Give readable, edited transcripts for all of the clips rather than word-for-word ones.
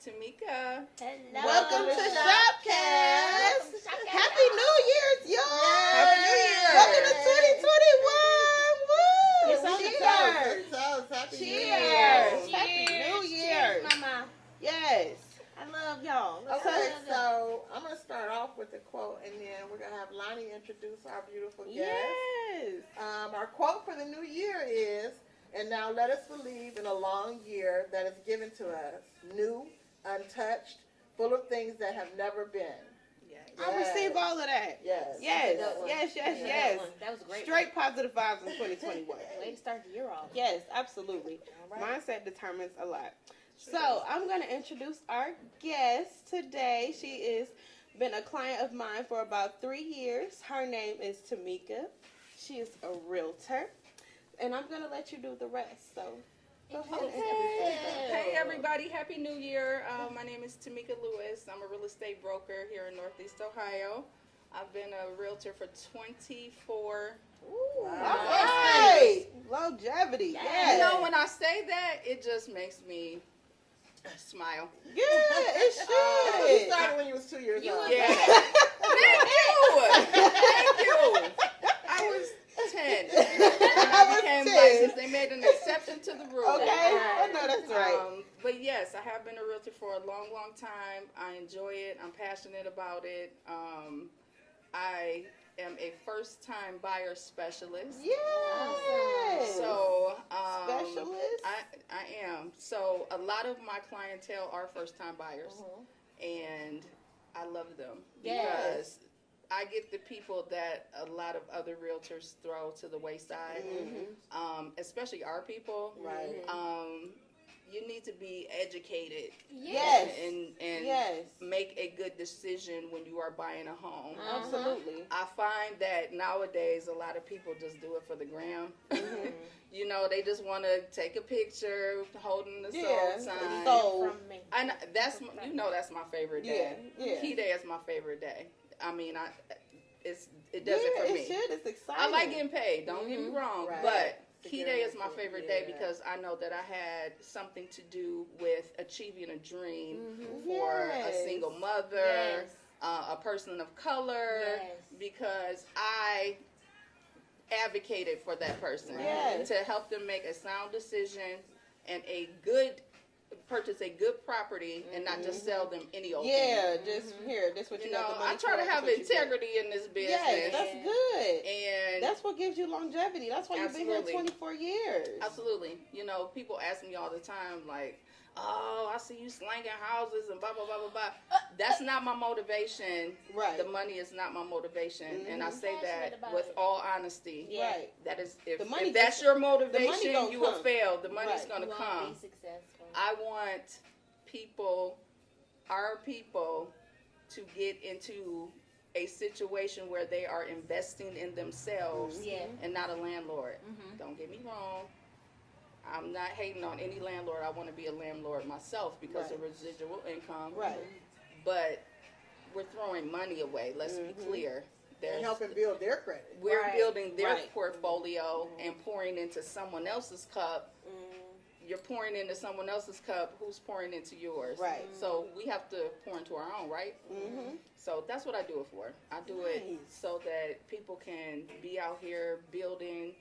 Tamika. Hello. Welcome to Shopcast. Welcome to Shopcast. Happy New Year's, y'all. Happy New Year. Welcome to 2021. It's on the Cheers. Happy New Year. Cheers. Cheers. Happy New Year. Cheers, Mama. Yes. I love y'all. Okay, so I'm going to start off with a quote, and then we're going to have Lonnie introduce our beautiful guest. Yes. Our quote for the new year is, "And now let us believe in a long year that is given to us, new, untouched, full of things that have never been." I received all of that. Yes. Yes. That's a good one. Yes, yes, That's a good yes. one. That was a great Straight positive vibes in 2021. one. Way to start the year off. Yes, absolutely. All right. Mindset determines a lot. So I'm going to introduce our guest today. She has been a client of mine for about 3 years. Her name is Tamika. She is a realtor. And I'm going to let you do the rest. So go ahead and introduce yourself. Hey everybody, Happy New Year. My name is Tamika Lewis. I'm a real estate broker here in Northeast Ohio. I've been a realtor for 24. All Wow. right. Longevity. Yes. You know, when I say that, it just makes me smile. Yeah, it You should. started when you was 2 years old. Yeah. Thank you. Thank you. I was 10. I became 10. licensed. They made an exception to the rule. Okay. I know that's right. But yes, I have been a realtor for a long, long time. I enjoy it. I'm passionate about it. I am a first-time buyer specialist. Yes. So, Specialist? I am. So, a lot of my clientele are first-time buyers, and I love them Yes. because I get the people that a lot of other realtors throw to the wayside, especially our people. Right. You need to be educated Yes. and Yes. make a good decision when you are buying a home. Absolutely. I find that nowadays a lot of people just do it for the gram. Mm-hmm. You know, they just want to take a picture holding the Yeah. sold sign. So, From me. And that's that's my favorite day. Yeah. Key day is my favorite day. I mean, it does it for it me. should. It's exciting. I like getting paid. Don't get me wrong, Right. but To Key get Day is my into it, favorite day yeah. because I know that I had something to do with achieving a dream for a Yes. single mother, Yes. a person of color, Yes. because I advocated for that person Yes. to help them make a sound decision and purchase a good property and not just sell them any old thing. Yeah, just here. This what you, You know, got the money I try for, to have this what you get. integrity in this business. Yes, that's good. and That's what gives you longevity. That's why you've been here Absolutely. 24 years. Absolutely. You know, people ask me all the time, like, "Oh, I see you slanging houses and blah, blah, blah, blah, blah." That's not my motivation. Right. The money is not my motivation. And I say Passionate that about with it. all honesty. Yeah. Right. That is, if, The money if that's just- your money motivation, gonna you will come. fail. The money's Right. going to You come. won't be successful. I want people, our people, to get into a situation where they are investing in themselves Yeah. and not a landlord. Don't get me wrong. I'm not hating on any landlord. I want to be a landlord myself because of residual income. Right. But we're throwing money away. Let's be clear. And helping build their credit. We're Right. building their Right. portfolio and pouring into someone else's cup. You're pouring into someone else's cup. Who's pouring into yours? Right. So we have to pour into our own, right? Mm-hmm. So that's what I do it for. I do Nice. it so that people can be out here building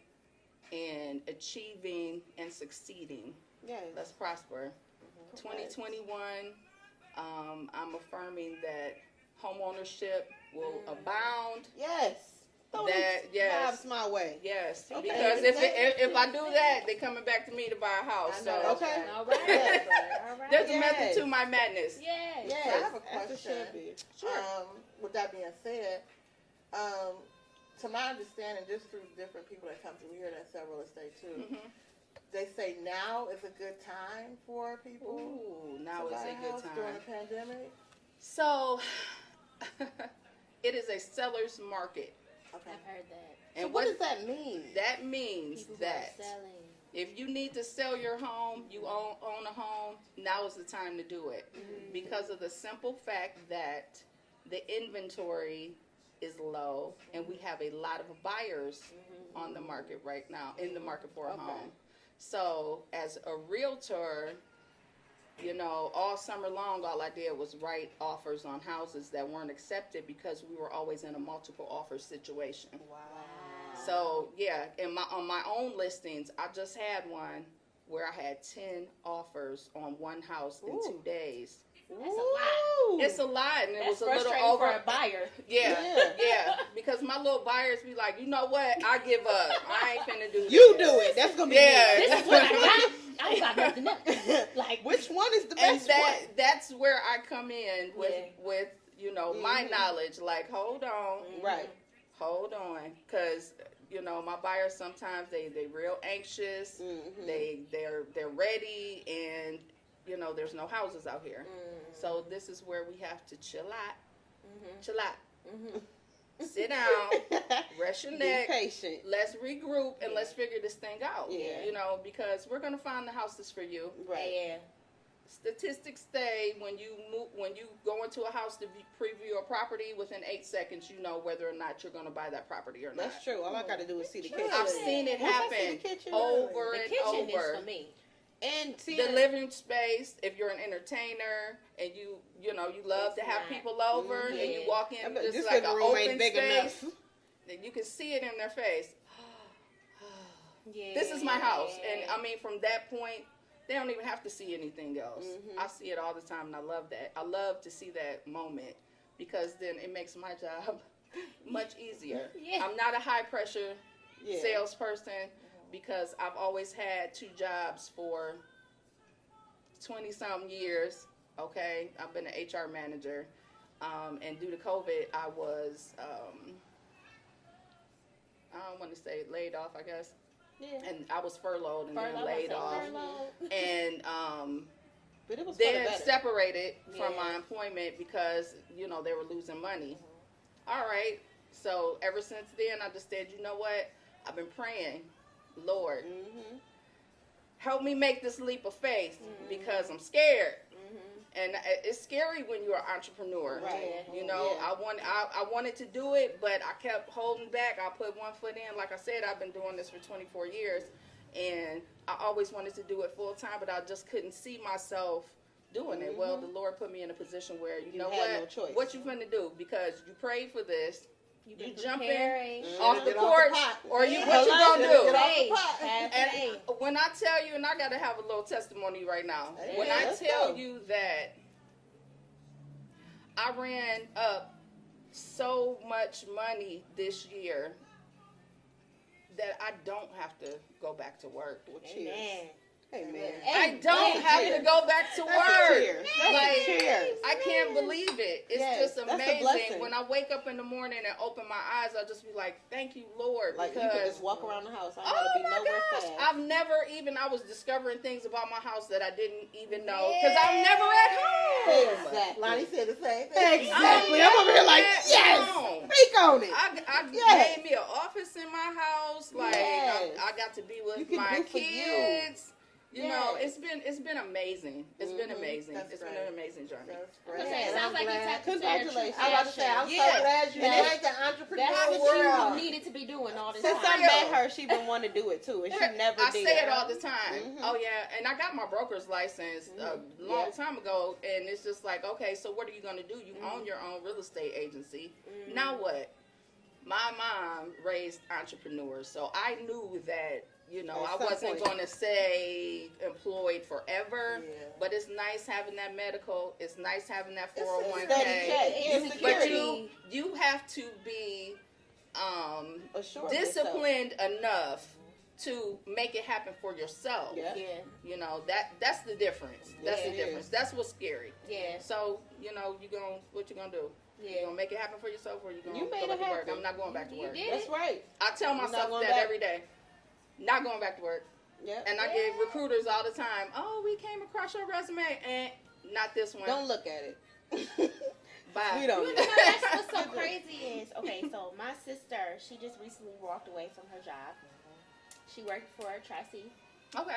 and achieving and succeeding. Yes. Let's prosper. 2021, I'm affirming that home ownership will abound. Yes. Throw That- them yes. vibes my way. Yes, Okay. because if I do that, they're coming back to me to buy a house. I So know. Okay. All right. All right. there's a Yes. method to my madness. Yes. Yes. I have a as it question. should be. With that being said, to my understanding, just through different people that come through here that sell real estate too, they say now is a good time for people Ooh, now to is buy a good house during time. the pandemic. So it is a seller's market, Okay. I've heard that. So and what does that mean? that means People that who are selling. if you need to sell your home, you own a home, now is the time to do it. Because of the simple fact that the inventory is low and we have a lot of buyers on the market right now, in the market for a Okay. home. So as a realtor, you know, all summer long, all I did was write offers on houses that weren't accepted because we were always in a multiple offer situation. Wow. So yeah, on my own listings, I just had one where I had 10 offers on one house in 2 days. That's a lot. It's a lot, and it That's was a little frustrating over. for a buyer. Yeah, Yeah. yeah, because my little buyers be like, you know what? I give up. I ain't finna do this. You do it. That's gonna be Yeah. me. This is what I got. I ain't got nothing else. Like, Which one is the And best one? that's where I come in with Yeah. with you know my Mhm. knowledge. Like, hold on, Right. hold on, because you know my buyers sometimes they real anxious. Mhm. They're ready, and you know there's no houses out here. So this is where we have to chill out, chill out, sit down, rest your Be neck. patient. Let's regroup and let's figure this thing out. Yeah. You know, because we're gonna find the houses for you. Right. yeah. Statistics say when you go into a house to preview a property, within 8 seconds you know whether or not you're going to buy that property or not. That's true. All I gotta do is see the True. kitchen. I've seen it Once I see happen the kitchen, over The and kitchen is over. for me. and see The living space, if you're an entertainer and you know you love to have It's not. people over and you Yeah. walk in this just like an living room open ain't big space, enough. and you can see it in their face. Yeah. This is my house, and I mean from that point they don't even have to see anything else. I see it all the time, and I love that. I love to see that moment because then it makes my job much easier. Yeah. I'm not a high pressure Yeah. salesperson because I've always had 2 jobs for 20-something years. Okay, I've been an HR manager, and due to COVID, I was I don't want to say laid off, I guess. Yeah. And I was furloughed and Furlough, then laid I off, said furlough. and But it was for the then better. separated from Yeah. my employment because you know they were losing money. All right, so ever since then I just said, you know what? I've been praying, Lord, Mhm. help me make this leap of faith because I'm scared. Mm-hmm. And it's scary when you're an entrepreneur. Right. You know, Yeah. I wanted to do it, but I kept holding back. I put one foot in. Like I said, I've been doing this for 24 years, and I always wanted to do it full time, but I just couldn't see myself doing it. Well, the Lord put me in a position where you know had what? no choice. What you finna do? Because you prayed for this. You've You been jumping preparing. off the Get off the porch, pot. or you Yeah. what you gonna Get do? off the Faith. pot. Have And faith. when I tell you, and I gotta have a little testimony right now. Hey, When I let's tell go. you that I ran up so much money this year that I don't have to go back to work. Well, cheers. Amen. Amen. I don't have to go back to That's a work. cheers. That's a Like, cheers. I can't believe it. It's Yes, just that's a amazing. blessing. When I wake up in the morning and open my eyes, I'll just be like, thank you, Lord. Like you because could just walk around the house. I oh gotta be my nowhere gosh! fast. I've never even. I was discovering things about my house that I didn't even know because I'm never at home. Exactly. Lonnie said the same thing. Exactly. I'm over here like, at yes. home. Speak on it. I Yes. made me an office in my house. Like Yes. I got to be You with can my do for you. kids. You know, Yes. it's been amazing. It's been amazing. That's It's been great. an amazing journey. That's Okay, great. it And sounds I'm like you glad. tapped into Congratulations. that I was about to say, I'm Yeah. so glad you And like the entrepreneur That's what world. you needed to be doing all this Since I time. met her, she been wanting to do it too, and she never I did. say it all the time. Mhm. Oh yeah, and I got my broker's license a long time ago, and it's just like, okay, so what are you gonna do? You own your own real estate agency. Now what? My mom raised entrepreneurs, so I knew that you know At I some wasn't point. gonna stay employed forever. Yeah. But it's nice having that medical. It's nice having that It's a 401k. steady check. It's It's But security. you have to be Assure disciplined enough to make it happen for yourself. Yeah. Yeah, You know, that's the difference. That's Yeah, the it difference. is. That's what's scary. yeah, So, you know, what you gonna do? You yeah. gonna make it happen for yourself, or you gonna You made go back it to work? happen. I'm not going back to You work. did. That's right. I tell You're not myself going that back? every day. Not going back to work. Yep. And I give recruiters all the time, oh, we came across your resume, and not this one. Don't look at it. Bye. We don't. You know, that's what's so crazy is, okay, so my sister, she just recently walked away from her job. She worked for Tracy Okay.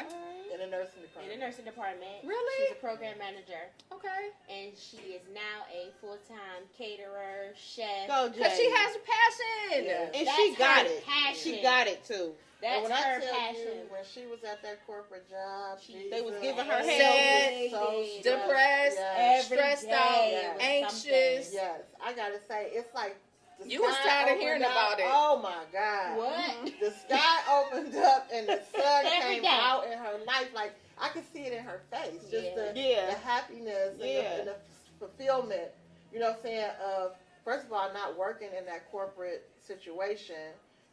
In the nursing in the department. nursing department. Really? She's a program manager, Okay. and she is now a full-time caterer, chef. Go, Because Jay. she has a passion. Yeah. And That's she got her it. passion. She got it too. That's when I her tell passion. you, when she was at that corporate job, They was Jesus, giving her Sad, so depressed, yes. Every stressed day out, was anxious. Yes, I gotta say, it's like the You was sky tired of opened hearing up. about it. Oh my God! What? The sky opened up and the sun Every came day. out in her life. Like I could see it in her face, just Yeah. the happiness and the fulfillment. You know what I'm saying? Of first of all, not working in that corporate situation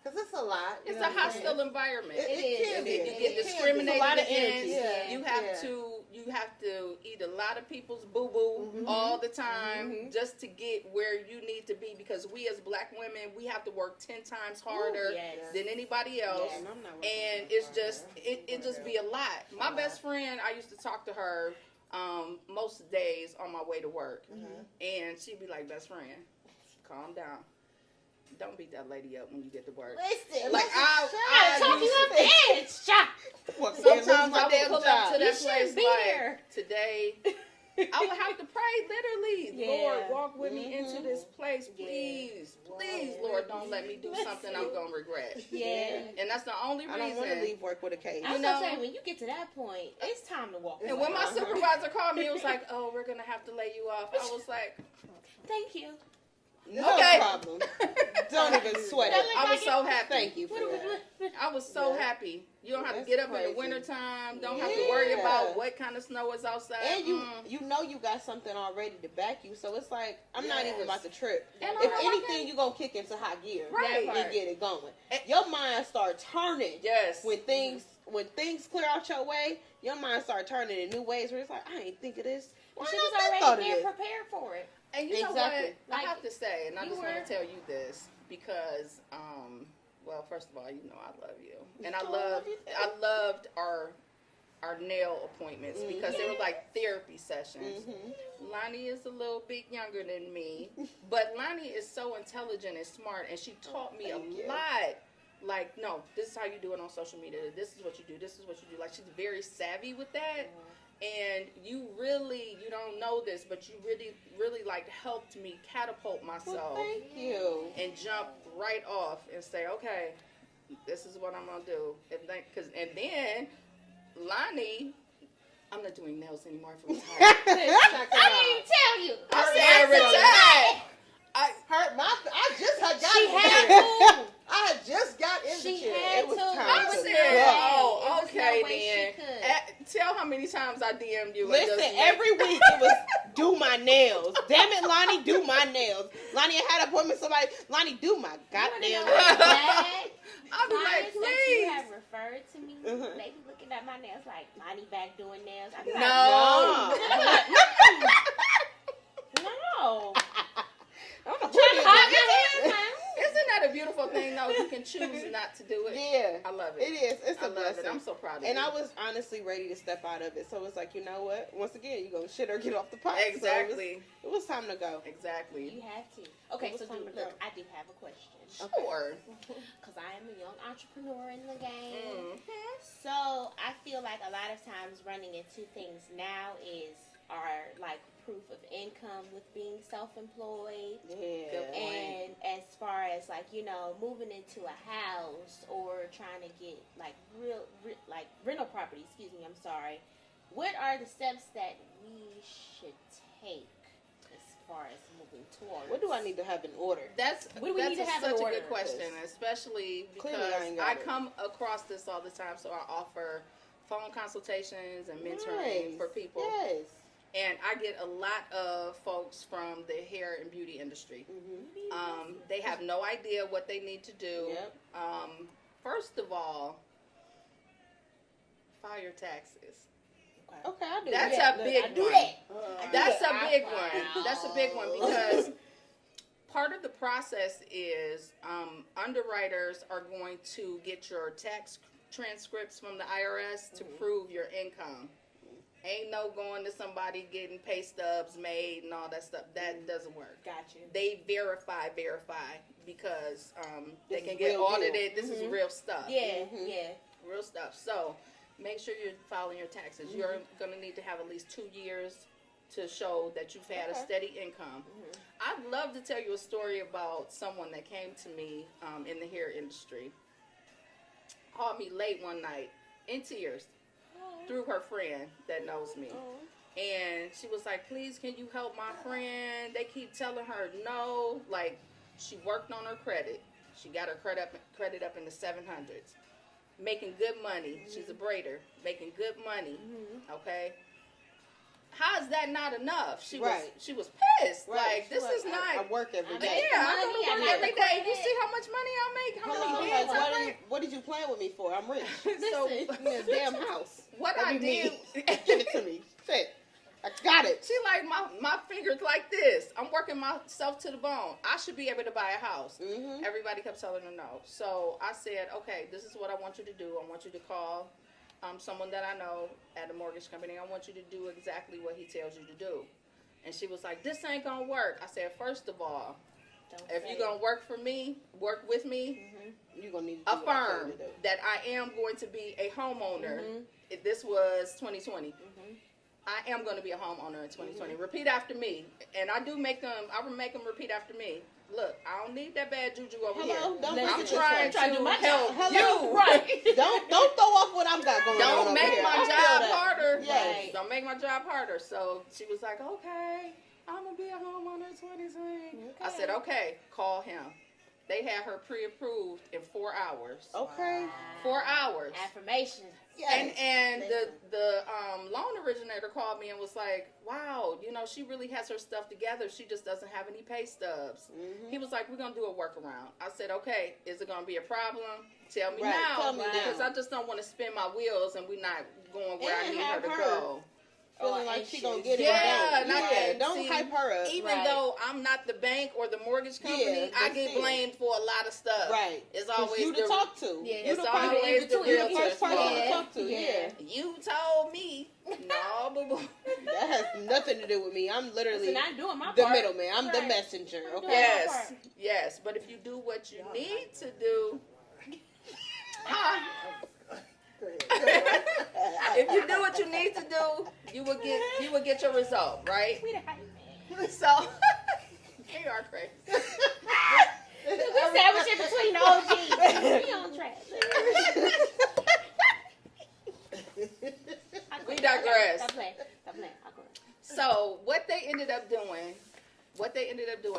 because it's a lot. you It's know a what I'm saying? hostile environment. It can is. be. You It get can be. discriminated It's a lot of against. energy. Yeah, You have yeah. to eat a lot of people's boo boo Mhm. all the time Mhm. just to get where you need to be, because we as black women, we have to work 10 times harder yes. than anybody else. Yes. And I'm not working And on it's that. just it just be a lot. My best friend, I used to talk to her most days on my way to work, and she'd be like, "Best friend, calm down. Don't beat that lady up when you get to work." Listen, Like I I talk you up the edge. Shop. Well, sometimes lose I my would damn pull up job. to You that shouldn't place be like there. today. I would have to pray literally. Yeah. Lord, walk with me into this place, Yeah. please, please, Wow. Lord, don't let me do something I'm gonna regret. Yeah. And that's the only I don't want to reason. leave work with a case. I was You gonna know- say, when you get to that point, it's time to walk. And when my Uh-huh. supervisor called me, it was like, "Oh, we're gonna have to lay you off." I was like, Thank you. No Okay. problem. Don't even sweat it. I was so happy. Thank you for that. I was so Yeah. happy. You don't have to That's get up in crazy. the wintertime. Don't have to worry Yeah. about what kind of snow is outside. And you know you got something already to back you, so it's like I'm not even Yes. about to trip. And If I'm anything, you gonna kick into high gear Right. and get it going. And- Your mind start turning Yes. when things clear out your way. Your mind start turning in new ways where it's like I ain't think of this. Why She not was I thought already of being this? prepared for it. And you know Exactly. what? I Like, have to say, and I you just want were- to tell you this because, well, first of all, you know I love you, and I Oh, love you too. loved our nail appointments because they were like therapy sessions. Mhm. Lonnie is a little bit younger than me, but Lonnie is so intelligent and smart, and she taught me a Thank you. lot. Like, no, this is how you do it on social media. This is what you do. This is what you do. Like, she's very savvy with that. And you don't know this, but you really like helped me catapult Well, myself thank you. and jump right off and say, okay, this is what I'm gonna do. And then Lonnie, I'm not doing nails anymore for retired. Check it I out. didn't tell you. I Her said nails retired. I just had got She in the had chair. to. I had just got in the She chair. had It was to. time I to It was said, no way. oh, It was okay no way then. she could. Tell how many times I DM'd you. and Listen, just every week it was do my nails. Damn it, Lonnie, do my nails. Lonnie had an appointment with somebody. Lonnie, do my goddamn You nails. wanna know what's I'll be like, clients that you please. have referred to me, Mhm. they be looking at my nails like, Lonnie back doing nails. I be like, No. no. I don't know who Trying did to hide that. my hands, Isn't that a beautiful thing, though? You can choose not to do it. Yeah, I love it it. is. It's I a love blessing. it. I'm so proud of And you. I was honestly ready to step out of it. So it's like, you know what? Once again, you gonna shit or get off the pot. Exactly. So it was time to go. Exactly. You have to. Okay, It was so time to look, go. I do have a question. Sure. Because I am a young entrepreneur in the game. Mhm. So I feel like a lot of times running into things now are like proof of income with being self-employed. Yeah. Good point. And as far as like, moving into a house or trying to get like like rental property, I'm sorry. What are the steps that we should take as far as moving towards? What do I need to have in order? That's What do we need to have in such a order? good question, especially because Clearly I ain't got I it. come across this all the time. So I offer phone consultations and mentoring Nice. for people, Yes. and I get a lot of folks from the hair and beauty industry. Mm-hmm. They have no idea what they need to do. Yep. First of all, file your taxes. Okay, I do That's that. a big I do one. that. That's Yeah. a big one. That's a big one because part of the process is underwriters are going to get your tax transcripts from the IRS to prove your income. Ain't no going to somebody getting pay stubs made and all that stuff. That doesn't work. Got you. They verify because they This can is get real deal. audited. This is real stuff. Yeah, Mhm. yeah. Real stuff. So make sure you're filing your taxes. You're going to need to have at least 2 years to show that you've had a Okay. steady income. I'd love to tell you a story about someone that came to me in the hair industry. called me late one night in tears through her friend that knows me. And she was like, please, can you help my friend? They keep telling her no. Like, she worked on her credit. She got her credit up in the 700s. Making good money. She's a braider. Making good money. Okay? How is that not enough? She was pissed. Like, this is not. I work every I day. make Yeah, I money, go to I work have every the day. You credit. see how much money I make? How Hello, many like, bands I make? what did you playing with me for? I'm rich. So, In this damn house. what I That'd be did, me. Give it to me. Shit. I got it. she like my fingers like this. I'm working myself to the bone. I should be able to buy a house. Mm-hmm. Everybody kept telling her no. So I said, okay, this is what I want you to do. I want you to call someone that I know at a mortgage company. I want you to do exactly what he tells you to do. And she was like, this ain't gonna work. I said, first of all, if you're gonna work for me, work with me, You're gonna need to do what I tell affirm you to do. that I am going to be a homeowner. Mhm. If this was 2020. I am going to be a homeowner in 2020. Repeat after me. And I do make them, I will make them repeat after me. Look, I don't need that bad juju over Hello, here. don't Listen, I'm make it trying this way. to do to my help job. Hello. you. Right. Don't throw off what I've got going on. Don't over make here. my I feel job that. harder. Yes. Don't make my job harder. So she was like, okay, I'm going to be a homeowner in 2020. I said, okay, call him. They had her pre-approved in 4 hours. Okay. 4 hours. Affirmation. Yes. And Listen. the loan originator called me and was like, wow, you know, she really has her stuff together. She just doesn't have any pay stubs. Mhm. He was like, we're going to do a workaround. I said, okay, is it going to be a problem? Tell me Right, now. tell me Because now. I just don't want to spin my wheels and we're not going where I And need her have to her go. Feeling Or like she anxious. gonna get it. Yeah, and not don't. that. Don't See, hype her up. Even Right. though I'm not the bank or the mortgage company, Yeah, I but get still. blamed for a lot of stuff. Right. It's 'Cause always you to the talk to. Yeah. You It's the person always the you the realtor. first person to Yeah. talk to. Yeah. You told me. No, boo boo. That has nothing to do with me. I'm literally Listen, I'm doing my the part. middleman. I'm the Right. messenger. I'm doing Okay. my Yes, part. yes. But if you do what you need to do, if you do what you need to do, you will get your result, right? We the hype man. So you are crazy. We sandwich in between the OGs. We on track. We digress. Stop playing. Stop playing. I'll go. So what they ended up doing,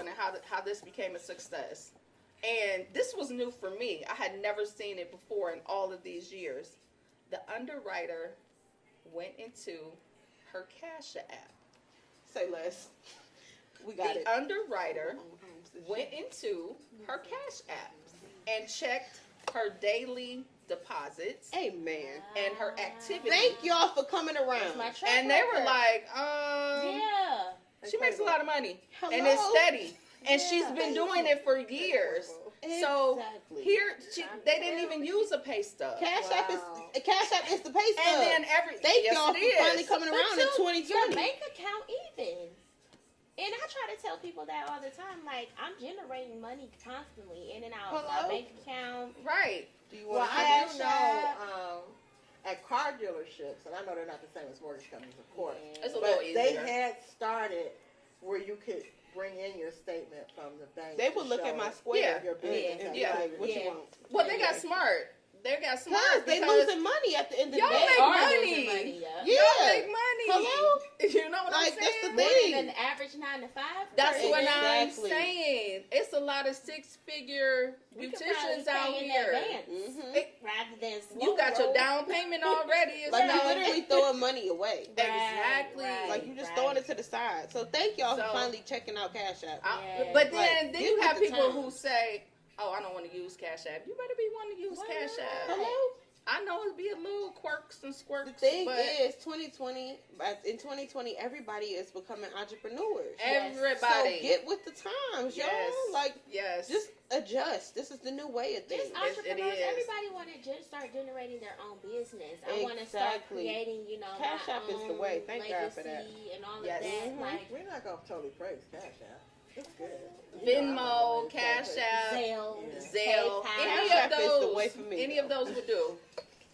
and how this became a success, and this was new for me. I had never seen it before in all of these years. The underwriter went into her Cash App. Say less. We got it. The underwriter went into her Cash App and checked her daily deposits Amen. and her activity. Thank y'all for coming That's around. my track And they were record. like, Yeah. she makes a lot of money. Hello? And it's steady. And Yeah. she's been doing it for years. So Exactly. here, they didn't even use a pay stub. Cash App Wow. is the pay stub. And then Thank yes, y'all it for is. finally coming But around in too, your 2020. bank account even. And I try to tell people that all the time. Like, I'm generating money constantly in and out of my Hello? bank account. Right. Do you Well, want I cash? do know at car dealerships, and I know they're not the same as mortgage companies, of course, It's a but little they easier. had started where you could bring in your statement from the bank. They to would look show at my Yeah. square your business and be Yeah. like, "What you Yeah. want?" Well, they got smart. They got smart. Because they because losing money at the end of the Y'all day. make Are money. losing money, yeah. Yeah. Y'all make money. Hello? You know what Like, I'm that's saying? the More thing. than an average 9 to 5. That's person. what I'm Exactly. saying. It's a lot of six-figure We could beauticians probably out pay in here. advance, Mhm. rather than slow You got your roll. down payment already. It's Like, not- you're literally throwing money away. Exactly. Like, you just right. throwing it to the side. So, thank y'all So- for finally checking out Cash App. Yeah. But then, Like, then get you with have the people times. who say, "Oh, I don't want to use Cash App." You better be wanting to use Why Cash not? App. Hello? I know it'd be a little quirks and squirks. The thing but is, 2020, in 2020, everybody is becoming entrepreneurs. everybody. So get with the times, Yes. y'all. Like, yes. just adjust. This is the new way of Just things. Yes, it entrepreneurs, is. everybody want to just start generating their own business. I want to start Exactly. creating, Cash my App is the own way. Thank God for that. legacy and all Yes. of that. Mhm. Like We're not going to totally praise Cash App. It's good. Venmo, Cash App, Zelle, Zelle, PayPal. any Cash of App is the those. way for me, Any though. of those would do.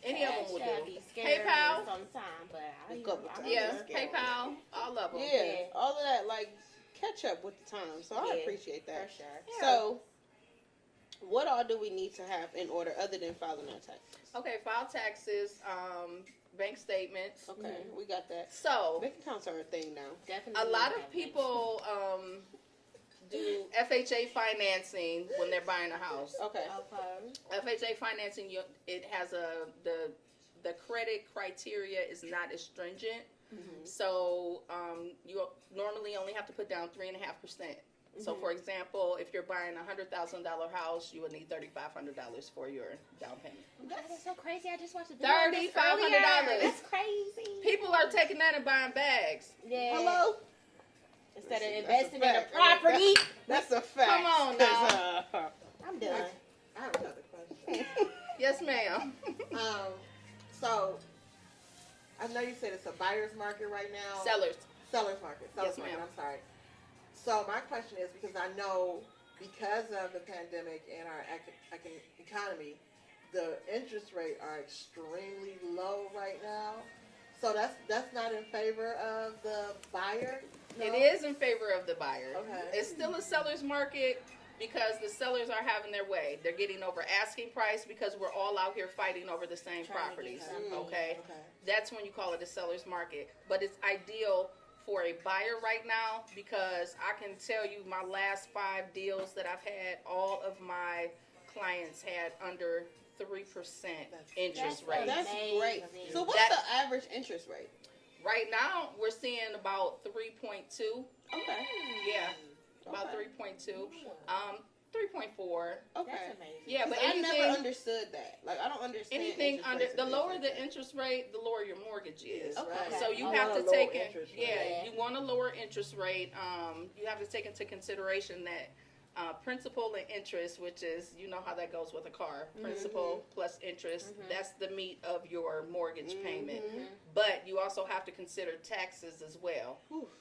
Any of them Cash would App do. be scary PayPal? sometime, but A couple times. Yeah, That's scary. PayPal, all of them. Yeah, Yeah. all of that, like, catch up with the times. So I Yeah, appreciate for that. sure. Yeah. So, What all do we need to have in order other than filing our taxes? Okay, file taxes, bank statements. Okay, we got that. So Bank accounts are a thing now. Definitely. a lot need of that people do FHA financing when they're buying a house. Okay. Okay. FHA financing, it has the credit criteria is not as stringent. So you normally only have to put down 3.5%. So, for example, if you're buying a $100,000 house, you would need $3,500 for your down payment. That is so crazy. I just watched a video on this $3,500. earlier. That's crazy. People are taking that and buying bags. Yeah. Hello? Instead of That's investing in a fact. property. That's a fact. Come on now. I'm done. I have another question. Yes, ma'am. So I know you said it's a buyer's market right now. Sellers. Seller's market. Seller's Yes, market. ma'am. I'm sorry. So my question is, because I know because of the pandemic and our economy, the interest rate are extremely low right now. So that's not in favor of the buyer. No? It is in favor of the buyer. Okay. It's still a seller's market because the sellers are having their way. They're getting over asking price because we're all out here fighting over the same Trying to properties. get something. Okay? Okay. That's when you call it a seller's market. But it's ideal for a buyer right now because I can tell you my last 5 deals that I've had, all of my clients had under 3% interest rate. That's great. Amazing. So what's That- the average interest rate? Right now, we're seeing about 3.2. Okay. Yeah, about Okay. 3.2. 3.4. Okay. That's amazing. Yeah, but I never anything, understood that. Like, I don't understand anything interest under rates the and lower things the like that. interest rate, the lower your mortgage is. Okay. Right. So you I have want to a low take interest rate. yeah, you want a lower interest rate. You have to take into consideration that principal and interest, which is, you know how that goes with a car, principal plus interest, that's the meat of your mortgage payment. But you also have to consider taxes as well.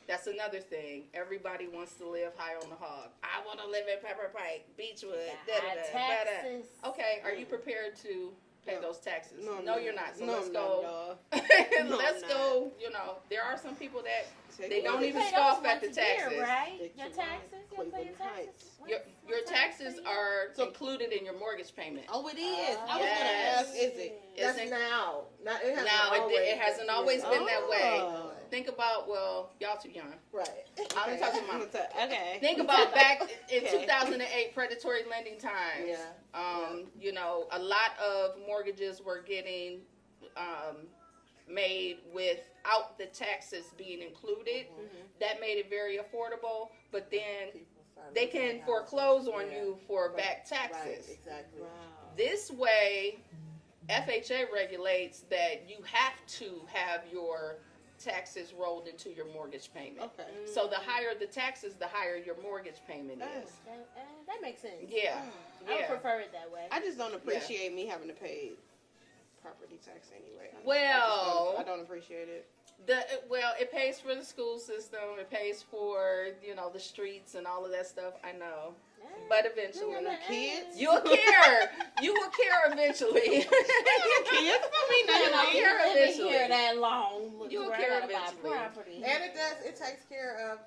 That's another thing. Everybody wants to live high on the hog. I want to live in Pepper Pike, Beechwood, High taxes. Okay, are you prepared to pay No. those taxes? No, you're not. So no, let's I'm go. not at all. No, Let's I'm go. You know, there are some people that Take they it don't away. even Pay scoff those at the once a year, taxes. right? Stick Your to taxes? You don't pay your Cleveland taxes? Your What taxes tax are So- included in your mortgage payment. Oh, it is. I was Yes. gonna ask, is it? It's That's in- now. Not, it hasn't Now, always it hasn't always been that way. Oh. Think about, well, y'all too young. Right. I'm talking about. Okay. Think about back in Okay. 2008 predatory lending times. Yeah. You know, a lot of mortgages were getting made without the taxes being included. That made it very affordable, but then People started they losing can their foreclose houses. on Yeah. you for Right. back Right, taxes. exactly. Wow. This way, FHA regulates that you have to have your taxes rolled into your mortgage payment. Okay. So the higher the taxes, the higher your mortgage payment is. That makes sense. Yeah, I would yeah. prefer it that way. I just don't appreciate me having to pay property tax anyway. Well- I don't appreciate it. It pays for the school system. It pays for the streets and all of that stuff. I know, but eventually, Kids? you'll care. You will care eventually. Kids? I mean, You will You care live eventually. here that long. You will worry care about eventually. property. And it takes care of,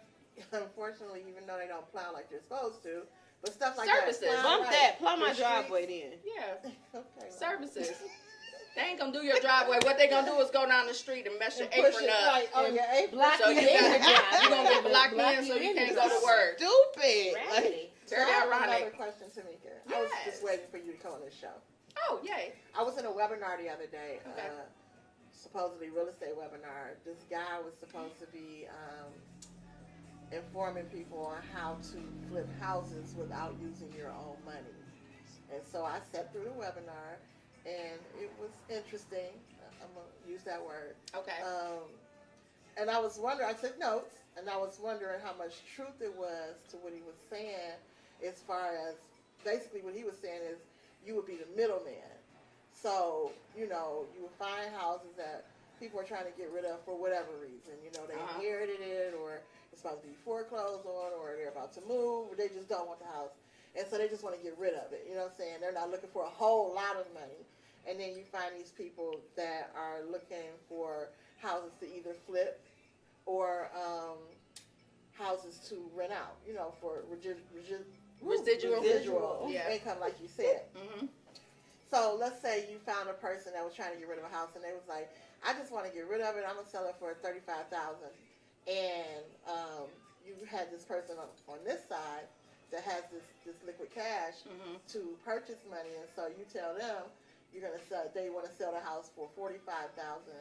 unfortunately, even though they don't plow like they're supposed to, but stuff like Services. that. Bump that. Plow my The driveway streets. then. Yeah, Okay. services. They ain't gonna do your driveway. What they gonna do is go down the street and mess your And push apron it up. right on your apron. Block So you you in got- the job. you gonna get blocked Block in so you in can't the go to job. work. Stupid. Like, Raggedy. So Very I have another ironic. question, Tamika. I was Yes. just waiting for you to come on this show. Oh, yay. I was in a webinar the other day, Okay. supposedly real estate webinar. This guy was supposed to be informing people on how to flip houses without using your own money. And so I sat through the webinar, and it was interesting. I'm going to use that word. Okay. And I was wondering, I took notes, and I was wondering how much truth it was to what he was saying, as far as basically what he was saying is you would be the middleman. So, you would find houses that people are trying to get rid of for whatever reason. They inherited it, or it's about to be foreclosed on, or they're about to move, or they just don't want the house. And so they just want to get rid of it. You know what I'm saying? They're not looking for a whole lot of money. And then you find these people that are looking for houses to either flip or houses to rent out, for Residual. Yeah. income, like you said. Mm-hmm. So let's say you found a person that was trying to get rid of a house, and they was like, "I just want to get rid of it. I'm gonna sell it for $35,000." And you had this person on this side that has this liquid cash to purchase money, and so you tell them you're gonna sell. They want to sell the house for $45,000,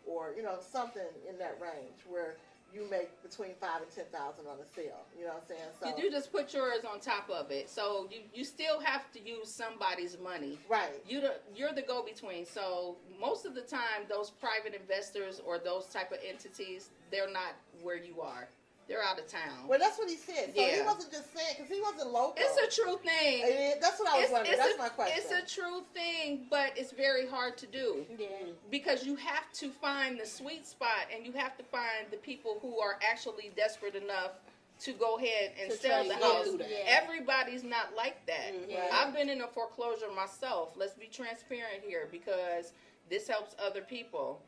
or something in that range where you make between $5,000 and $10,000 on a sale. You know what I'm saying? So You just put yours on top of it, so you still have to use somebody's money. right. You're the go-between. So most of the time, those private investors or those type of entities, they're not where you are. They're out of town. Well, that's what he said. So he Yeah. wasn't just saying, because he wasn't local. It's a true thing. That's what I was wondering. That's my question. It's a true thing, but it's very hard to do. Yeah. Because you have to find the sweet spot, and you have to find the people who are actually desperate enough to go ahead and To sell try the to get house. through that. Yeah. Everybody's not like that. Yeah. I've been in a foreclosure myself. Let's be transparent here, because this helps other people.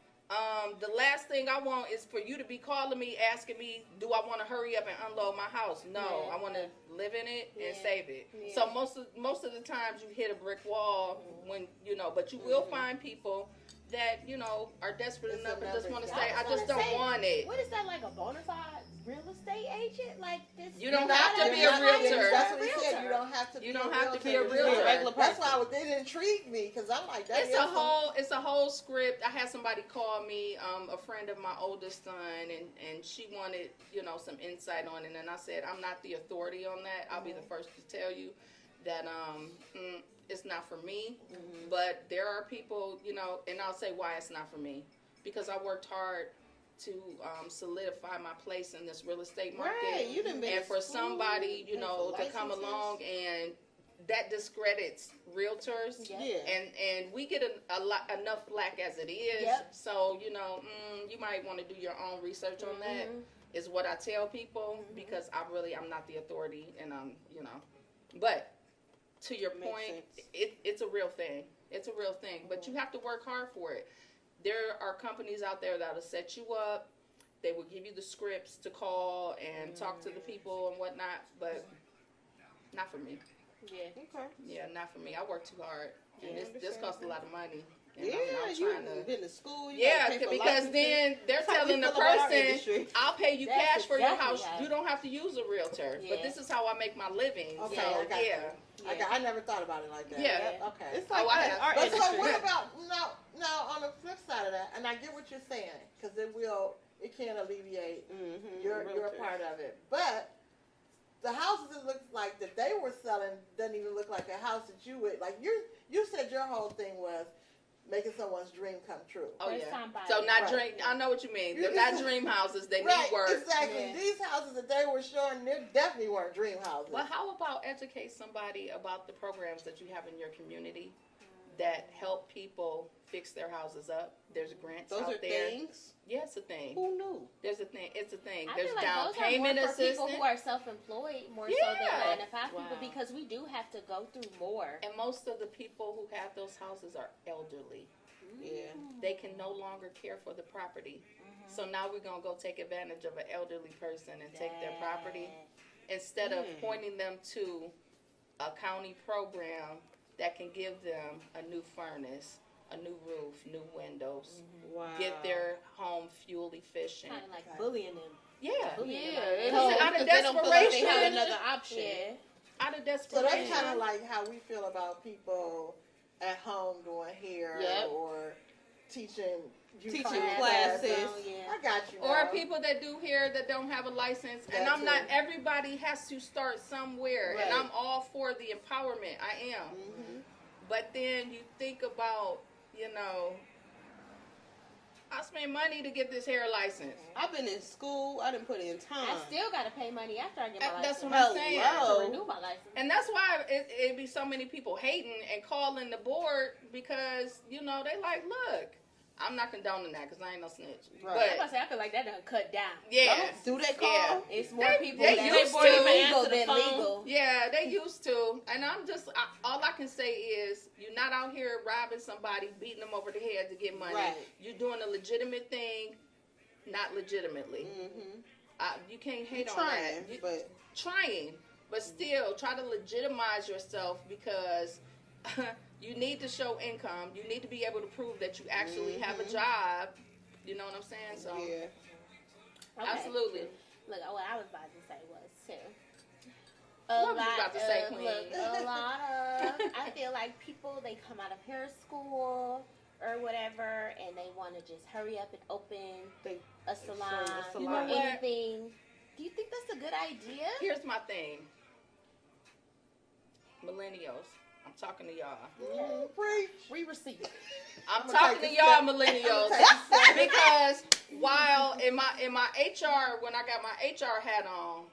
The last thing I want is for you to be calling me, asking me, do I want to hurry up and unload my house? No, Yeah. I want to live in it and Yeah. save it. Yeah. So most of the times you hit a brick wall when, but you will find people that, are desperate It's enough and another just want to thing. say, I was just gonna don't say, want it. What is that, like a bona fide real estate agent? Like this? You don't not have to be a everybody realtor. is That's a what he said. realtor. You don't have to. You be don't a have to be a realtor. realtor. Regular That's person. why it intrigued me, because I'm like, that It's a whole script. I had somebody call me, a friend of my oldest son, and she wanted, some insight on it. And I said, I'm not the authority on that. I'll be the first to tell you that it's not for me. But there are people, and I'll say why it's not for me. Because I worked hard to solidify my place in this real estate market. Right, you done been And to for school, somebody, paid for to come licenses. along and that discredits realtors. Yeah. And we get enough flack as it is. Yep. So, you might want to do your own research on that, is what I tell people, because I'm not the authority, and But to your Makes point, sense. it's a real thing. It's a real thing. But you have to work hard for it. There are companies out there that'll set you up. They will give you the scripts to call and talk to the people and whatnot, but not for me. Yeah. Okay. Yeah, not for me. I work too hard. And Yeah, this costs a lot of money. And Yeah, I'm you trying to. been to school. You Yeah, gotta pay for because licenses. then they're That's how we telling the feel about our person, industry. I'll pay you That's cash for your exactly house. how- You don't have to use a realtor. Yeah. But this is how I make my living. Okay, So, I got yeah. you. I never thought about it like that. Yeah. Okay. It's like I our have. But industry. so what about now on the flip side of that, and I get what you're saying, because it can alleviate your Realtors. part of it. But the houses it looks like that they were selling doesn't even look like a house that you would like. You said your whole thing was making someone's dream come true. Oh, First yeah. time buyer. So, not Right. dream. I know what you mean. They're You not just- dream houses. They Right, need work. exactly. Yeah. These houses that they were showing, they definitely weren't dream houses. Well, how about educate somebody about the programs that you have in your community that help people fix their houses up? There's grants Those out are there. things. Yeah, it's a thing. Who knew? There's a thing. It's a thing. I There's feel like down those payment are more for people assistance. who are self-employed more so Yeah. than 9 to 5 people, Wow. because we do have to go through more. And most of the people who have those houses are elderly. Yeah. They can no longer care for the property. So now we're going to go take advantage of an elderly person and take their property instead of pointing them to a county program that can give them a new furnace, a new roof, new windows, Wow. get their home fuel efficient. Kind of like bullying them. Yeah. Bullying Yeah. them. It's Because out of because they don't feel like they have desperation. another option. Yeah. Out of So desperation. that's kind of like how we feel about people at home doing hair Yep. or teaching Teaching classes. classes. Yeah. I got you. Or now. people that do hair that don't have a license. And That I'm not, too. everybody has to start somewhere. Right. And I'm all for the empowerment. I am. Mm-hmm. But then you think about, I spent money to get this hair license. I've been in school. I didn't put in time. I still got to pay money after I get my That's license. what I'm saying. Hello. To renew my license. And that's why it be so many people hating and calling the board because, they like, look, I'm not condoning that because I ain't no snitch. Right. I'm But, about to say, I feel like that done cut down. yeah. Do they call? Yeah. It's more They- people they that used are to. illegal Answer the than phone. legal. Yeah, they used to. And I'm just, all I can say is, you're not out here robbing somebody, beating them over the head to get money. Right. You're doing a legitimate thing, not legitimately. Mm-hmm. You can't hate on Trying, that. but Trying. But still, try to legitimize yourself because you need to show income. You need to be able to prove that you actually have a job. You know what I'm saying? So, Yeah. Okay. absolutely. Look, what I was about to say was too. What was you about to say, Queen? Look, a lot of. I feel like people, they come out of hair school or whatever, and they want to just hurry up and open a salon, You know or what? anything. Do you think that's a good idea? Here's my thing. Millennials, I'm talking to y'all. Preach. We receive. I'm I'ma talking to take a y'all step. millennials I'ma take a because while in my HR, when I got my HR hat on,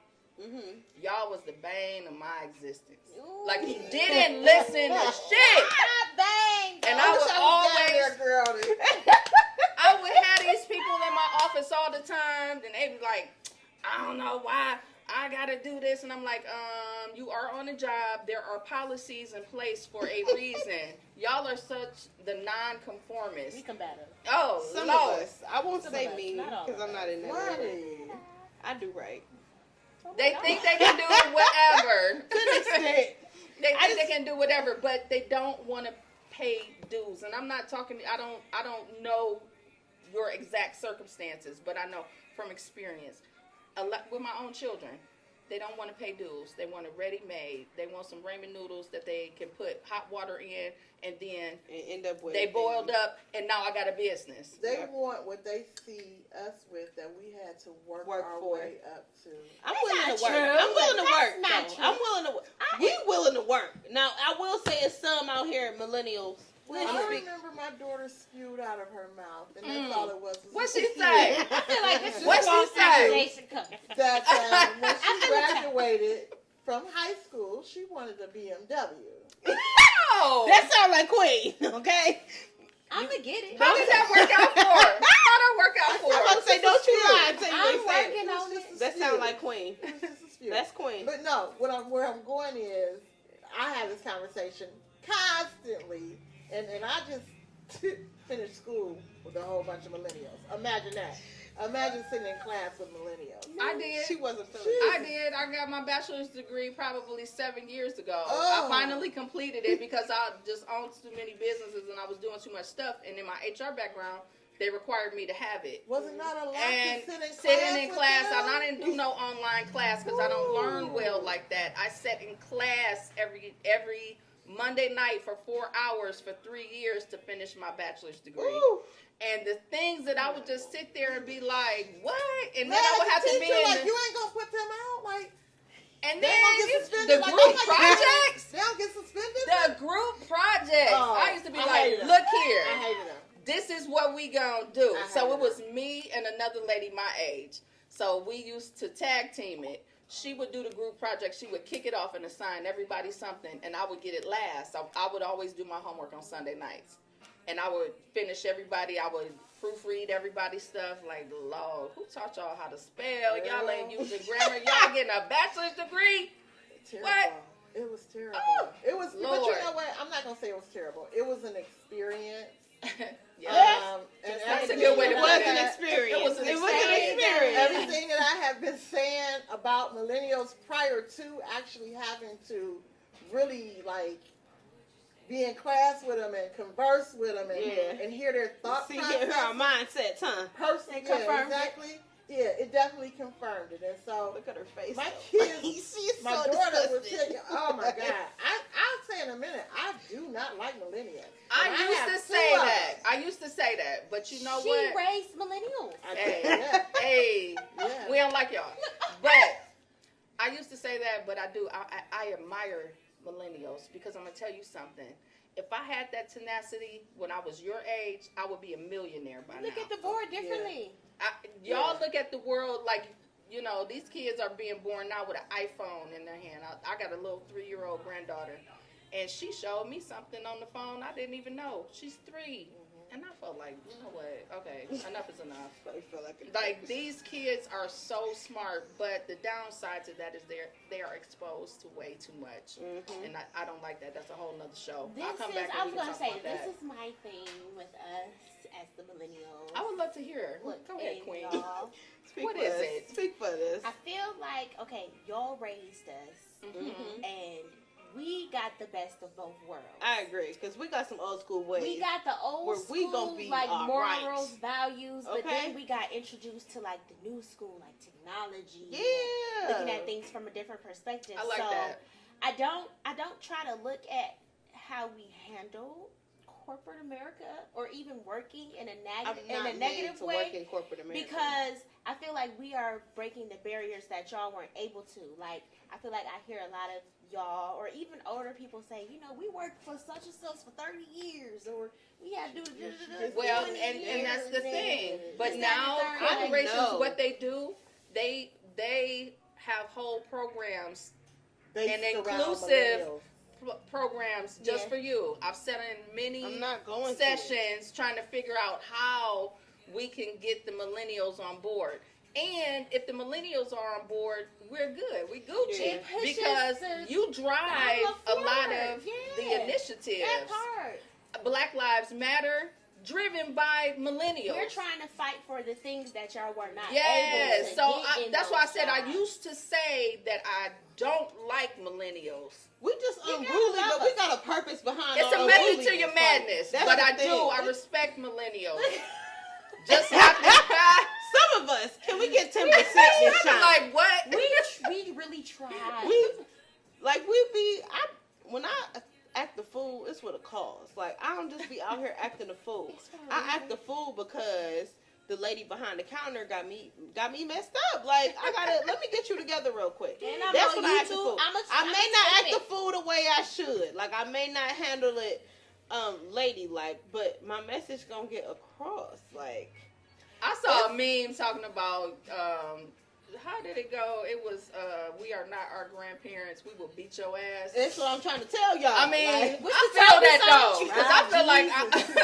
y'all was the bane of my existence. Ooh. Like you didn't listen to shit, Bang! and I would always, girl. I would have these people in my office all the time, and they be like, I don't know why I gotta do this, and I'm like, you are on a job. There are policies in place for a reason. Y'all are such the non-conformists. We combative. Oh, Some Lord. of us. I won't Some say of us, me not all because of I'm us. not in that. Why? area. I do right. They think they can do whatever. To an extent. They I think just- they can do whatever, but they don't want to pay dues. And I'm not talking. I don't know your exact circumstances, but I know from experience. A lot with my own children, they don't want to pay dues. They want it ready-made. They want some ramen noodles that they can put hot water in, and then And end up with they boiled up, and now I got a business. They want what they see us with that we had to work our for. way up to. I'm That's willing not to work. true. I'm willing to That's work. not though. true. I'm willing to work. We willing to work. Now, I will say it's some out here, millennials. Well, I'm I speak- remember my daughter spewed out of her mouth, and that's all it was. What she say? I feel like this is What a she false say? accusation coming. That when she I'm gonna graduated from high school, she wanted a BMW. No. That sound like Queen, okay? I'm gonna get it. How did that work out for her? How did that work out for I'm her? about to say, don't you lie until you I'm ain't say it. working on it. That sound like Queen. It was just a spew. That's Queen. But no, where I'm going is, I have this conversation constantly, and I just finished school with a whole bunch of millennials. Imagine that. Imagine sitting in class with millennials. I did. She wasn't feeling I did. I got my bachelor's degree probably 7 years ago. Oh. I finally completed it because I just owned too many businesses and I was doing too much stuff. And in my HR background, they required me to have it. Was it not a lot And to sit in class? sitting in with class, them? I didn't do no online class because I don't learn Ooh. well like that. I sat in class every Monday night for 4 hours for 3 years to finish my bachelor's degree. Ooh. And the things that I would just sit there and be like, what? And then Man, I would have to the be teacher, in like, the, you ain't gonna put them out, like and they then don't get you- suspended. the like, group oh my God. projects. They don't get suspended. The group projects. Oh, I used to be I like, hated them. look here. I hated them. This is what we gonna do. I So hated it was me and another lady my age. So we used to tag team it. She would do the group project. She would kick it off and assign everybody something, and I would get it last. I would always do my homework on Sunday nights, and I would finish everybody. I would proofread everybody's stuff. Like, Lord, who taught y'all how to spell? Y'all ain't using grammar. Y'all getting a bachelor's degree? Terrible. What? It was terrible. Oh, It was, but you Lord. know what? I'm not gonna say it was terrible. It was an experience. Yeah. And That's a everything good way to It that put was I it. an had- experience. It was an It was an experience. experience. Everything that I have been saying about millennials prior to actually having to really like be in class with them and converse with them and, Yeah. and hear their thought See, process. her mindset, huh? Person, It yeah, confirmed it. exactly. Yeah, it definitely confirmed it. And so Look at her face. my though. kids, She's my so daughter was disgusted. taking. Oh my God! I'll say in a minute. I do not like millennials. I And used have to two say of that. them. I used to say that. But you know She what? raised millennials. I Hey, did, yeah. hey, Yeah. we don't like y'all. But I used to say that, but I do. I admire millennials because I'm gonna tell you something. If I had that tenacity when I was your age, I would be a millionaire by Look now. at the board differently. Y'all look at the world like, you know, these kids are being born now with an iPhone in their hand. I got a little 3-year-old granddaughter, and she showed me something on the phone I didn't even know. She's 3. And I felt like, you know what? Okay, enough is enough. I feel like it. Like, these kids are so smart, but the downside to that is they are exposed to way too much. And I don't like that. That's a whole nother show. I'll come back I and was we can gonna talk say, about this that. is my thing with us as the millennials. I would love to hear. Look, Go ahead, and Queen. y'all, Speak What for is us. it? Speak for us. I feel like, okay, y'all raised us, Mhm. and we got the best of both worlds. I agree, because we got some old school ways. We got the old where we school, gonna be like morals, right. values, but Okay. then we got introduced to like the new school, like technology, Yeah. looking at things from a different perspective. I like so that. I don't try to look at how we handle corporate America or even working in a I'm not made negative to way. work in corporate America. Because I feel like we are breaking the barriers that y'all weren't able to. Like, I feel like I hear a lot of y'all or even older people say, you know, we worked for such and such for 30 years or we had to do this. Well, 20 and years that's the thing. But It's now not the third, corporations, no. what they do, they have whole programs They and surround inclusive millennials. programs just Yeah. for you. I've sat in many I'm not going sessions trying to figure out how we can get the millennials on board. And if the millennials are on board, we're good. We Gucci. Yeah. It pushes Because you drive a lot forward. of Yeah. the initiatives. That part. Black Lives Matter, driven by millennials. We're trying to fight for the things that y'all were not Yes, able to so get in that's why I those said I jobs. used to say that I don't like millennials. We just You gotta unruly, love but we us. got a purpose behind It's our a method to unruliness. your Like, madness, that's but the I thing. do. I respect millennials. Just happen. Some of us, can we get 10% this time? Like what? we really tried. When I act the fool, it's with a cause. Like, I don't just be out here acting a fool. I act the fool because the lady behind the counter got me messed up. Like, let me get you together real quick. And I'm That's on what I act the YouTube. fool. I may not act the fool the way I should. Like, I may not handle it ladylike, but my message gonna get across. Like, I saw a meme talking about how did it go? It was we are not our grandparents. We will beat your ass. that's what I'm trying to tell y'all. I mean, Like, what's I the feel Toby that song? though because I feel like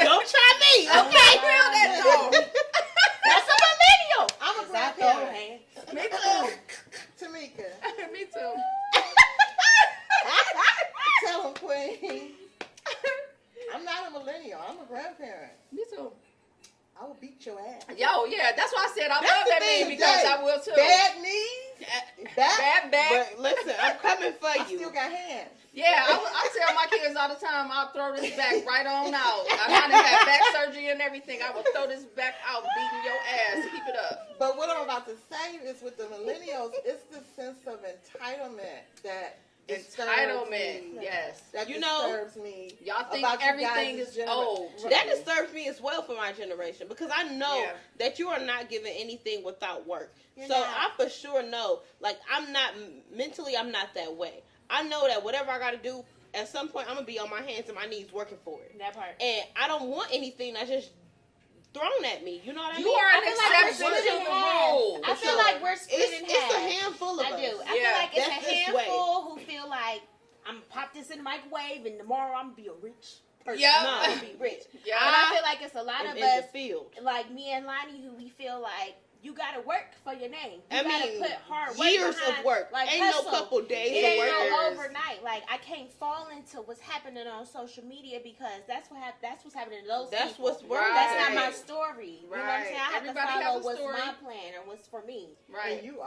don't try me, I okay? feel that though. That's a millennial. I'm a Is that grandparent. Me too. Tamika, Me too. tell him, Queen. I'm not a millennial. I'm a grandparent. Me too. I will beat your ass. Yo, yeah, that's why I said I That's love the that thing meme because today. I will too. Bad knees, back. Back. But listen, I'm coming for I you. still got hands. Yeah, I tell my kids all the time, I'll throw this back right on out. I done had back surgery and everything. I will throw this back out, beating your ass. Keep it up. But what I'm about to say is with the millennials, it's the sense of entitlement that disturbs Entitlement, me. yes. That You know, disturbs me. Y'all think about you everything guys' is genera- old. Right. That disturbs me as well for my generation because I know Yeah. that you are not giving anything without work. You're So not. I for sure know, like, I'm not mentally, I'm not that way. I know that whatever I got to do, at some point, I'm gonna be on my hands and my knees working for it. That part. And I don't want anything that's just thrown at me. You know what I You mean? are I an feel like we're exception to split in the half. rule. I feel like we're split in It's half. a handful of I us. do. I feel Yeah. like it's That's a this handful who feel like I'm gonna pop this in the microwave and tomorrow I'm gonna be a rich person. Yeah. No. I'm gonna be rich. Yeah. And I feel like it's a lot in of the us, field. like me and Lonnie, who we feel like you gotta work for your name. You I gotta mean, put hard work years behind, of work. like Ain't hustle. no couple days It ain't of work. no overnight. Like I can't fall into what's happening on social media because that's what's happening to those That's people. what's working. That's not my Right. story. You know what I'm Right. saying? I have Everybody to have follow a what's story. my plan or what's for me. Right. And you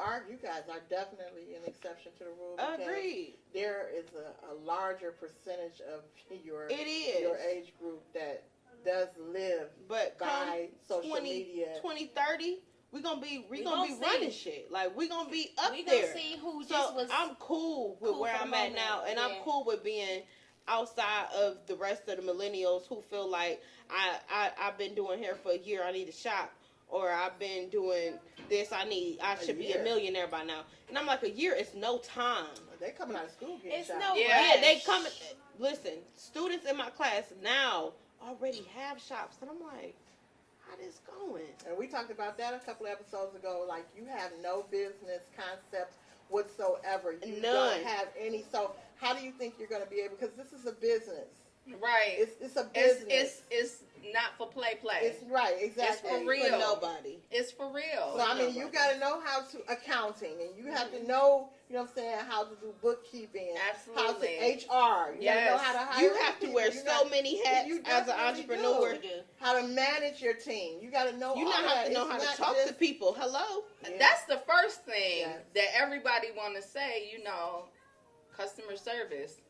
guys are definitely an exception to the rule. because Agreed. There is a larger percentage of your It is. your age group that does live But by social 20, media. 2030, we gonna be We gonna be gonna running see. shit. Like we gonna be up We there. gonna see who So just was. I'm cool with cool where for I'm the at moment. now, and Yeah. I'm cool with being outside of the rest of the millennials who feel like I've been doing hair for a year. I need to shop, or I've been doing this. I should be a year. millionaire by now. And I'm like, a year is no time. They coming out of school getting It's shot. no Yeah. Yeah, they rush. come. Listen, students in my class now already have shops, and I'm like, how this going? And we talked about that a couple episodes ago. Like, you have no business concept whatsoever. You None. don't have any. So how do you think you're going to be able? Because this is a business. Right. It's a business. It's not for play. It's right, exactly. for real. For nobody. It's It's for real. So I mean, you got to know how to accounting, and you have to know, you know what I'm saying, how to do bookkeeping, how to Absolutely. HR. You gotta know how to hire. You have to people. wear You so got- many hats you as an definitely entrepreneur. do. How to manage your team. You got to know. You all not have that. to know It's how to not talk just- to people. Hello. Yeah. That's the first thing Yes. that everybody want to say, you know, customer service.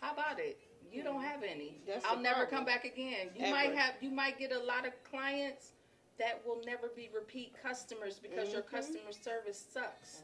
How about it? You don't have any. That's I'll the never problem. come back again. You Ever. might get a lot of clients that will never be repeat customers because your customer service sucks.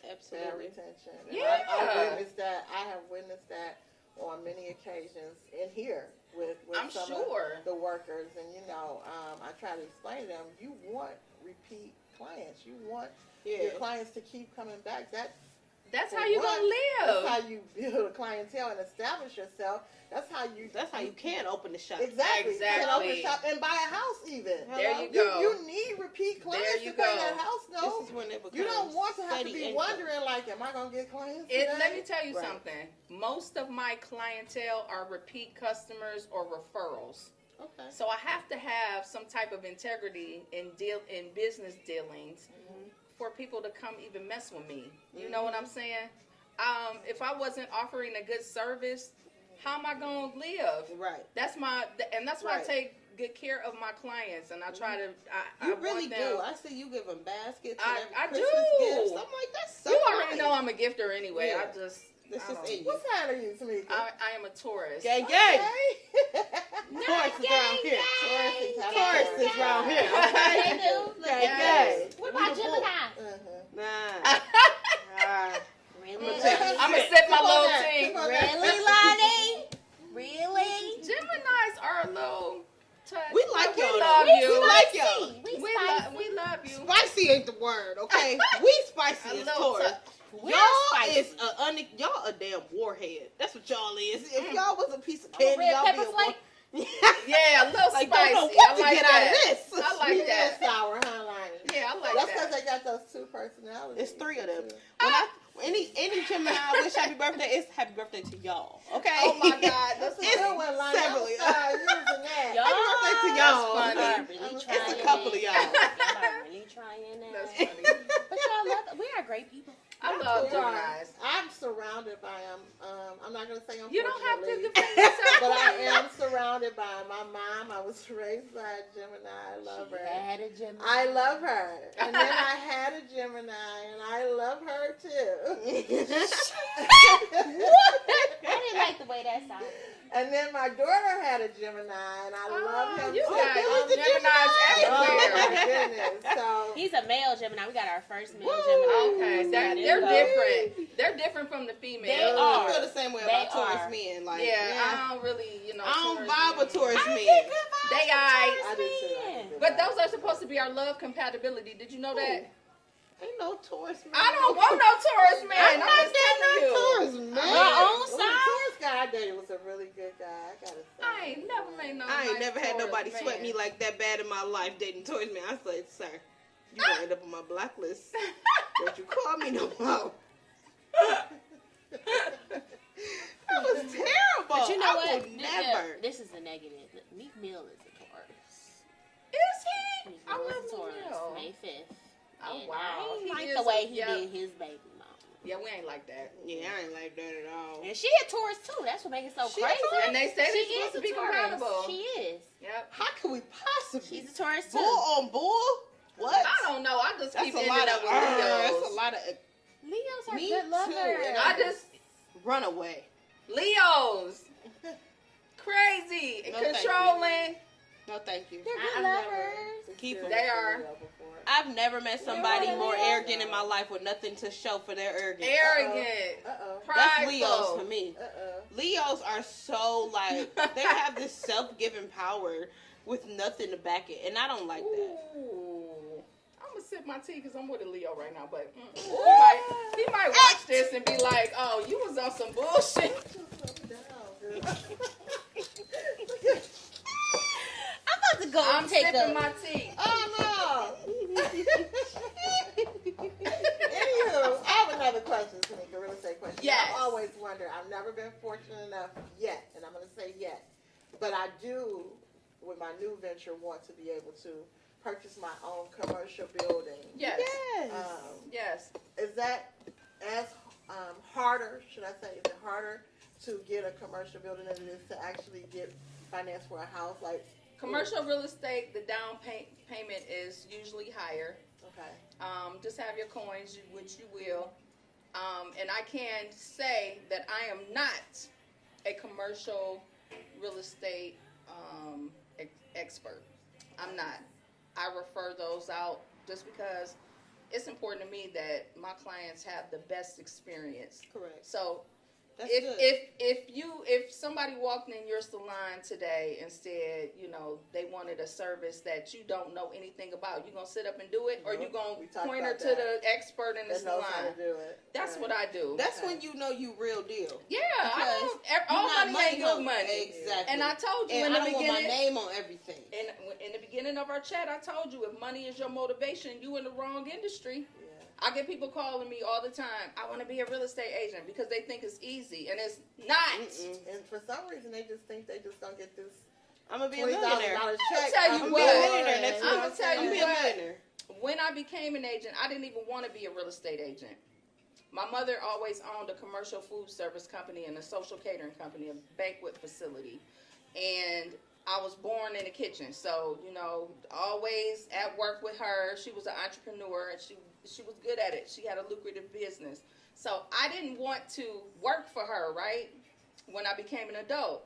Bad Absolutely. retention. And Yeah. I witnessed that. I have witnessed that on many occasions in here with I'm some sure. of the workers. And, you know, I try to explain to them, you want repeat clients. You want your Yeah. clients to keep coming back. That's For how you what? gonna That's how live. you build a clientele and establish yourself. That's how you can open the shop. Exactly. You can open a Exactly. shop and buy a house even. There you You, go. you need repeat clients There you to pay go. that house note. This is when it becomes You don't want to have to steady be income. wondering, like, am I going to get clients It, today? let me tell you Right. something. Most of my clientele are repeat customers or referrals. Okay. So I have to have some type of integrity in business dealings for people to come even mess with me. You know what I'm saying? If I wasn't offering a good service, how am I gonna live? Right. That's why I Right. take good care of my clients, and I try to. I You want really them, do. I see you give them baskets I- and I every Christmas do. gifts. I'm like, that's so You already nice. know I'm a gifter anyway. Yeah. I just. This I is don't- in you. What sign are you, Tamika? I am a Taurus. Gang, gang. Okay. Taurus is around here. Taurus is Taurus is around here. They Okay. do. Look Gang, at Yes. this. What about Gemini? Nah. Really? take- I'm gonna sip my Sip on little that. tea. Sip on that. Really, Lonnie? Really? Geminis are a little. We like y'all, We though. love We you. like y'all. We love you. Spicy ain't the word, okay? We spicy A as little Taurus. touch. We're Y'all spicy. is y'all a damn warhead. That's what y'all is. If y'all was a piece of I'm a candy, red y'all be pepper a flake. Yeah, a little Like, spicy. don't know what I to like get that. out of this. I like Sweet that. and sour, huh, Lonnie? Yeah, I like That's because that. they got those two personalities. It's three of them. too. When any Gemini wish happy birthday, it's happy birthday to y'all. Okay. Oh my God, That's a It's good one, Lonnie. I'm several. sorry, using that. Y'all Happy birthday to are y'all. funny. really It's a trying couple of it. y'all. Y'all are really trying That's it. funny. But y'all love it. We are great people. I love We are. Geminis. I'm surrounded by them. I'm not going to say You don't have to unfortunately, defend yourself. but I am surrounded by my mom. I was raised by a Gemini. I love She her. had a Gemini. I love her. And then I had a Gemini, and I love her too. I didn't like the way that sounded. And then my daughter had a Gemini, and I love him You too. got Billy's a Geminis Oh everywhere. my goodness! So He's a male Gemini. We got our first male Woo! Gemini. Okay, There they're you go. different. They're different from the females. They I are. feel the same way They about Taurus are. men. Like, Yeah, I don't really, I don't Taurus vibe with men. Taurus I men. get good vibes They from eyes. Taurus I do too. men. But those are supposed to be our love compatibility. Did you know that? Ain't no Taurus man. I don't want no Taurus man. I'm I'm not just telling you. Taurus man. My own the side. Taurus guy I dated was a really good guy. I gotta say. I ain't never made no. I ain't nice never had Taurus nobody man. sweat me like that bad in my life dating Taurus man. I said, sir, you gonna end up on my blacklist. Don't you call me no more. That was terrible. But you know I what? would never. This is a negative. Meek Mill is a Taurus. Is he? Meek I Mill love is a Taurus. Mill. May 5th. Oh And wow. I He ain't like is the way a- he yeah. did his baby mom. Yeah, we ain't like that. Yeah, I ain't like that at all. And she a Taurus too. That's what makes it so She a crazy. Taurus? And they say She they're supposed is to a be Taurus. compatible. She is. Yep. How can we possibly? She's a Taurus too. Bull on bull? What? I don't know. I just That's keep a ending lot up of. with That's Leos. a lot of. Leos are Me good too. lovers. And I just Run away. Leos. Crazy and No, thank you. controlling. No, thank you. They're good I've lovers. never Keep experienced They are. Leo before. I've never met somebody You're more right. arrogant in my life with nothing to show for their arrogance. Arrogant. Uh-oh. That's Prideful. Leos for me. Uh-oh. Leos are so like they have this self-giving power with nothing to back it, and I don't like that. Ooh. I'm gonna sip my tea because I'm with a Leo right now, but he might watch this and be like, "Oh, you was on some bullshit." I'm about to go I'm and take sipping a. my tea. Oh no! Anywho, I have another question, Tamika. Real estate question. Yes. I've always wondered. I've never been fortunate enough yet, and I'm going to say yet, but I do, with my new venture, want to be able to purchase my own commercial building. Yes. Yes. Yes. Is that as harder, should I say, is it harder to get a commercial building than it is to actually get finance for a house? Like, Commercial real estate, the down payment is usually higher. okay. Just have your coins, which you will. And I can say that I am not a commercial real estate expert. I'm not. I refer those out just because it's important to me that my clients have the best experience. Correct. So That's if good. if somebody walked in your salon today and said, they wanted a service that you don't know anything about, you gonna sit up and do it, or you gonna We talked point her about to that. the expert in the That knows how salon? to do it. That's Right. what I do. That's when you know you real deal. Yeah, I Because don't. You're All not money ain't good hungry. money. Exactly. And I told you And in I the don't want my beginning. name on everything. In the beginning of our chat, I told you if money is your motivation, you in the wrong industry. Yeah. I get people calling me all the time. I want to be a real estate agent because they think it's easy, and it's not. And for some reason, they just think they just gonna get this I'm gonna be a $20,000 millionaire. check. tell you I'm gonna what. be a millionaire next I'ma week. tell I'm you gonna be a what. millionaire. When I became an agent, I didn't even want to be a real estate agent. My mother always owned a commercial food service company and a social catering company, a banquet facility. And I was born in the kitchen. So, always at work with her. She was an entrepreneur and she was good at it. She had a lucrative business. So I didn't want to work for her, right? When I became an adult.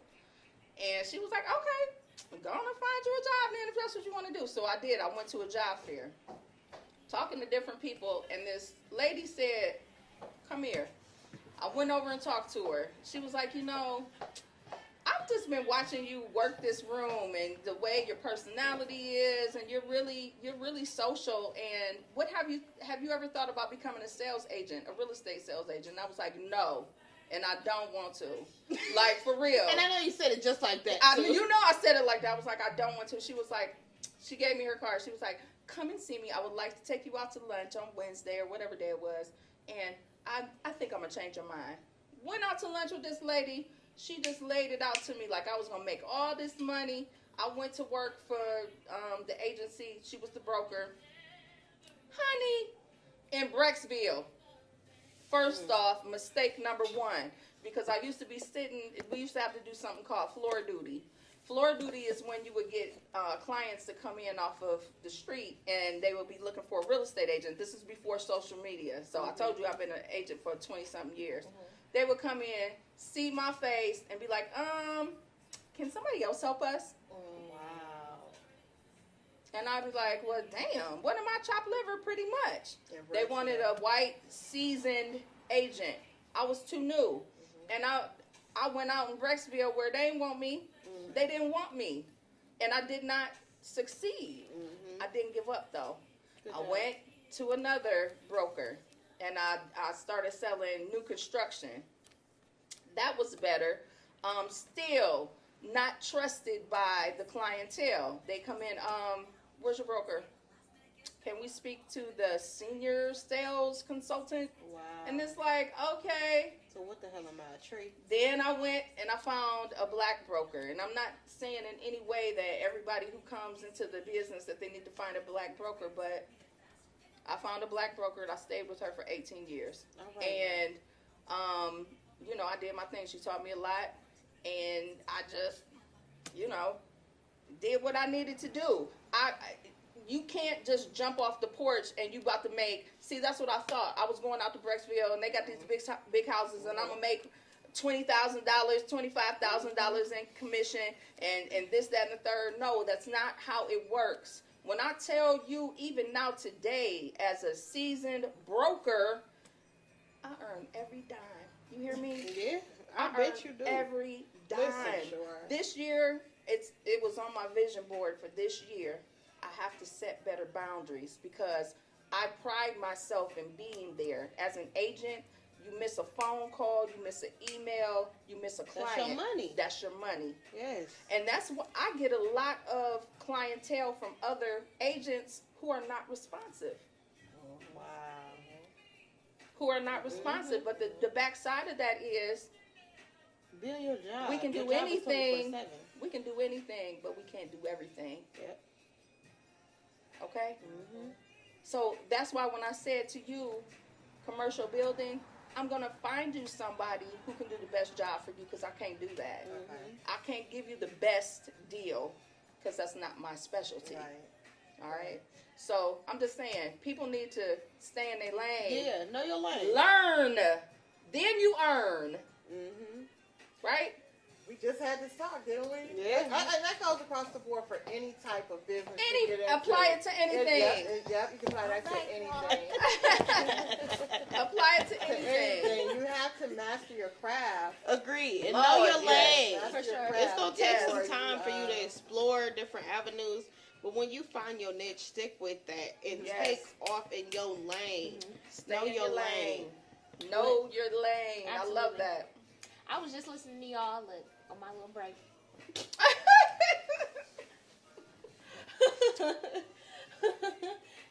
And she was like, okay, go on and find you a job then if that's what you want to do. So I did. I went to a job fair, talking to different people, and this lady said, come here. I went over and talked to her. She was like, I've just been watching you work this room and the way your personality is, and you're really social. And what have you ever thought about becoming a sales agent, a real estate sales agent? And I was like, no, and I don't want to, like, for real. And I know you said it just like that. I too. I said it like that. I was like, I don't want to. She was like, she gave me her card. She was like, come and see me. I would like to take you out to lunch on Wednesday or whatever day it was. And I think I'm going to change your mind. Went out to lunch with this lady. She just laid it out to me like I was going to make all this money. I went to work for the agency. She was the broker. Honey, in Brecksville. First off, mistake number one, because I used to be we used to have to do something called floor duty. Floor duty is when you would get clients to come in off of the street and they would be looking for a real estate agent. This is before social media. So I told you I've been an agent for 20-something years. They would come in, see my face, and be like, can somebody else help us? Wow. And I'd be like, well, damn, what am I, chopped liver? Pretty much. Yeah, They right, wanted yeah. a white, seasoned agent. I was too new. And I went out in Brecksville where they didn't want me. They didn't want me. And I did not succeed. I didn't give up, though. Good I job. went to another broker, and I started selling new construction. That was better. Still not trusted by the clientele. They come in, where's your broker? Can we speak to the senior sales consultant? Wow. And it's like, okay. So what the hell am I, a tree? Then I went and I found a black broker. And I'm not saying in any way that everybody who comes into the business that they need to find a black broker, but I found a black broker and I stayed with her for 18 years. All right. And, I did my thing. She taught me a lot. And I just, did what I needed to do. You can't just jump off the porch and you about to make. See, that's what I thought. I was going out to Brecksville and they got these big houses and I'm gonna make $20,000, $25,000 in commission and this, that, and the third. No, that's not how it works. When I tell you, even now today, as a seasoned broker, I earn every dime. You hear me? Yeah, I earn bet you do. every dime. Listen, sure. This year, it was on my vision board for this year. I have to set better boundaries because I pride myself in being there. As an agent, you miss a phone call, you miss an email, you miss a client. That's your money. That's your money. Yes. And that's what I get a lot of clientele from other agents who are not responsive. Wow. Who are not responsive. But the backside of that is Be on your job. we can Your do job is anything. 24/7. We can do anything, but we can't do everything. Yep. Okay? Mm-hmm. So that's why when I said to you, commercial building, I'm going to find you somebody who can do the best job for you because I can't do that. Okay. I can't give you the best deal because that's not my specialty. Right. All right? So I'm just saying, people need to stay in their lane. Yeah, know your lane. Learn. Then you earn. Mm-hmm. Right? We just had this talk, didn't we? Yeah. And that goes across the board for any type of business. you get into. Apply it to anything. Yep, you can apply that to Alright, anything. Apply it to To anything. anything. You have to master your craft. Agreed. And Lord, know your yes. lane. Master For your sure. craft It's gonna take Yes. some before time for you to uh, explore different avenues, but when you find your niche, stick with that and Yes. take off in your lane. Stay Know in your lane. Know your lane. I love Absolutely. that. I was just listening to y'all on my little break.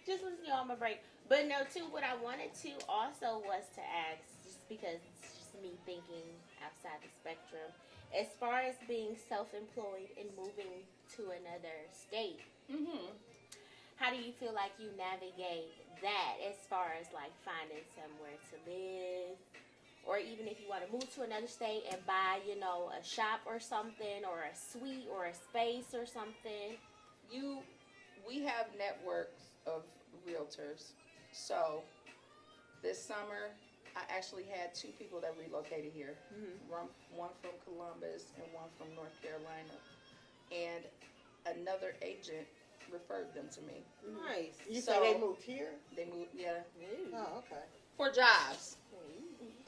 Just listening to y'all on my break. But no, too, what I wanted to also was to ask, just because it's just me thinking outside the spectrum, as far as being self-employed and moving to another state, Mm-hmm. how do you feel like you navigate that as far as like finding somewhere to live, or even if you want to move to another state and buy, you know, a shop or something, or a suite or a space or something? We have networks of realtors. So this summer, I actually had 2 people that relocated here. One from Columbus and one from North Carolina. And another agent referred them to me. Nice. You So- say they moved here? They moved, yeah, Oh, okay. for jobs.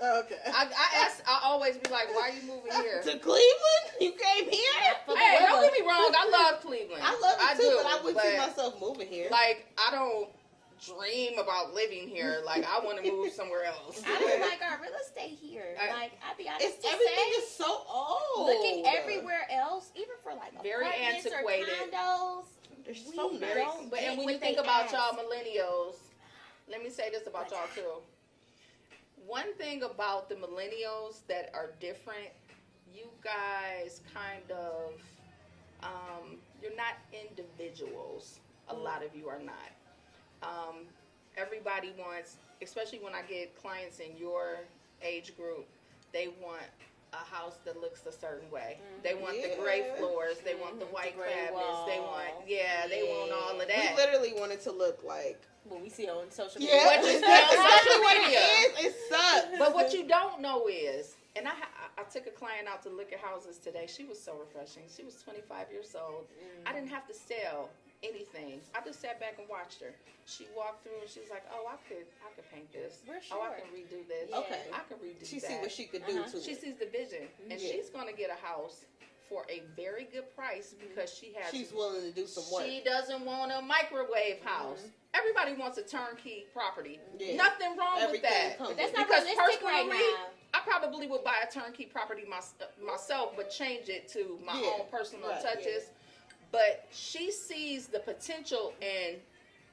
Oh, okay. I always be like, why are you moving here? To Cleveland? You came here? For the Hey, don't weather. get me wrong. I love Cleveland. I love it too, do, but I wouldn't see myself moving here. Like, I don't dream about living here. Like, I want to move somewhere else. I don't like our real estate here. Like, I'll be honest It's to everything say, is so old. looking everywhere else, even for like Very apartments antiquated. or condos, They're we so nice. don't But get and when what you think they about ask. y'all millennials, let me say this about y'all too. One thing about the millennials that are different, you guys kind of, you're not individuals. A lot of you are not. Everybody wants, especially when I get clients in your age group, they want a house that looks a certain way. They want the gray Yeah. floors. They want the white gray cabinets. They want, walls. they want all of We that. literally want it to look like. what we see on social Yeah, media. What you see on that's exactly social what media. it is. It sucks. But what you don't know is, and I took a client out to look at houses today. She was so refreshing. She was 25 years old. I didn't have to sell anything. I just sat back and watched her. She walked through and she was like, "Oh, I could paint this. We're Oh, I sure. can redo this. Yeah. Okay. I can redo She that." see what she could do Uh-huh. to She it. sees the vision, and Yeah. she's gonna get a house for a very good price because she has. She's willing to do some work. She doesn't want a microwave house. Everybody wants a turnkey property. Yeah. Nothing wrong with Everything that. comes But that's with not Because realistic right personally, now. I probably would buy a turnkey property myself, but change it to my Yeah, own personal right, touches. But she sees the potential in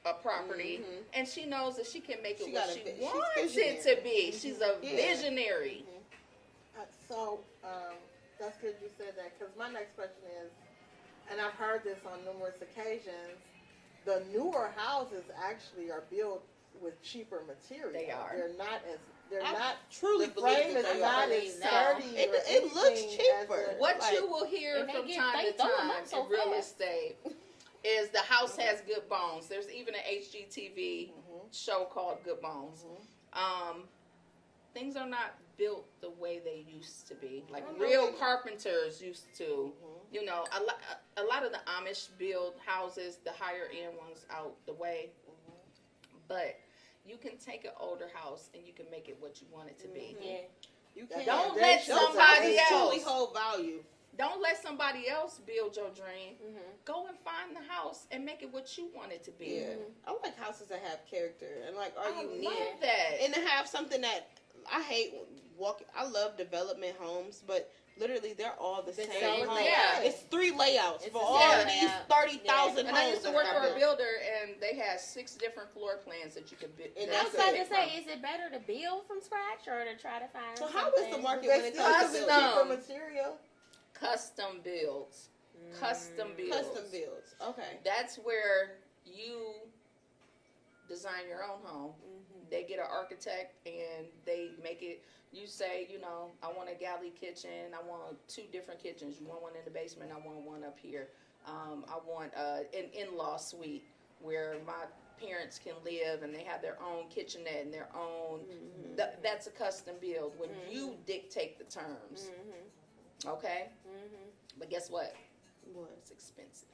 a property, and she knows that she can make it She what got a she vi- she's wants it visionary. to be. She's a Yeah. visionary. So that's good you said that, because my next question is, and I've heard this on numerous occasions, the newer houses actually are built with cheaper material. They are. They're I not. truly The believe frame that is they not are. as No. sturdy. It- or it looks anything cheaper. as a- What Like- you will hear And they from get- time they to throw 'em time up so in real fast. estate is the house has good bones. There's even an HGTV show called Good Bones. Things are not built the way they used to be. Like real carpenters used to. You know, a lot of the Amish build houses, the higher end ones out the way. But you can take an older house and you can make it what you want it to be. Yeah. You Don't can't. let Those somebody houses truly else- hold value. Don't let somebody else build your dream. Mm-hmm. Go and find the house and make it what you want it to be. Yeah, I like houses that have character and like are I unique, love that. and to have something that I hate walking. I love development homes, but literally they're all the same. same home. layout. It's 3 layouts It's for the all same of these layout. 30,000 And homes. I used to that work got for a built. builder, and they had 6 different floor plans that you could build. And I that's was about it. to say, is it better to build from scratch or to try to find So how is the something? market They when it still comes use to cheaper Custom. building? material. Custom builds. Custom builds. Custom builds? Okay. That's where you design your own home. Mm-hmm. They get an architect and they make it. You say, I want a galley kitchen. I want 2 different kitchens. You want one in the basement. I want one up here. I want an in-law suite where my parents can live and they have their own kitchenette and their own. That's a custom build when you dictate the terms. Okay? But guess what? What? It's expensive.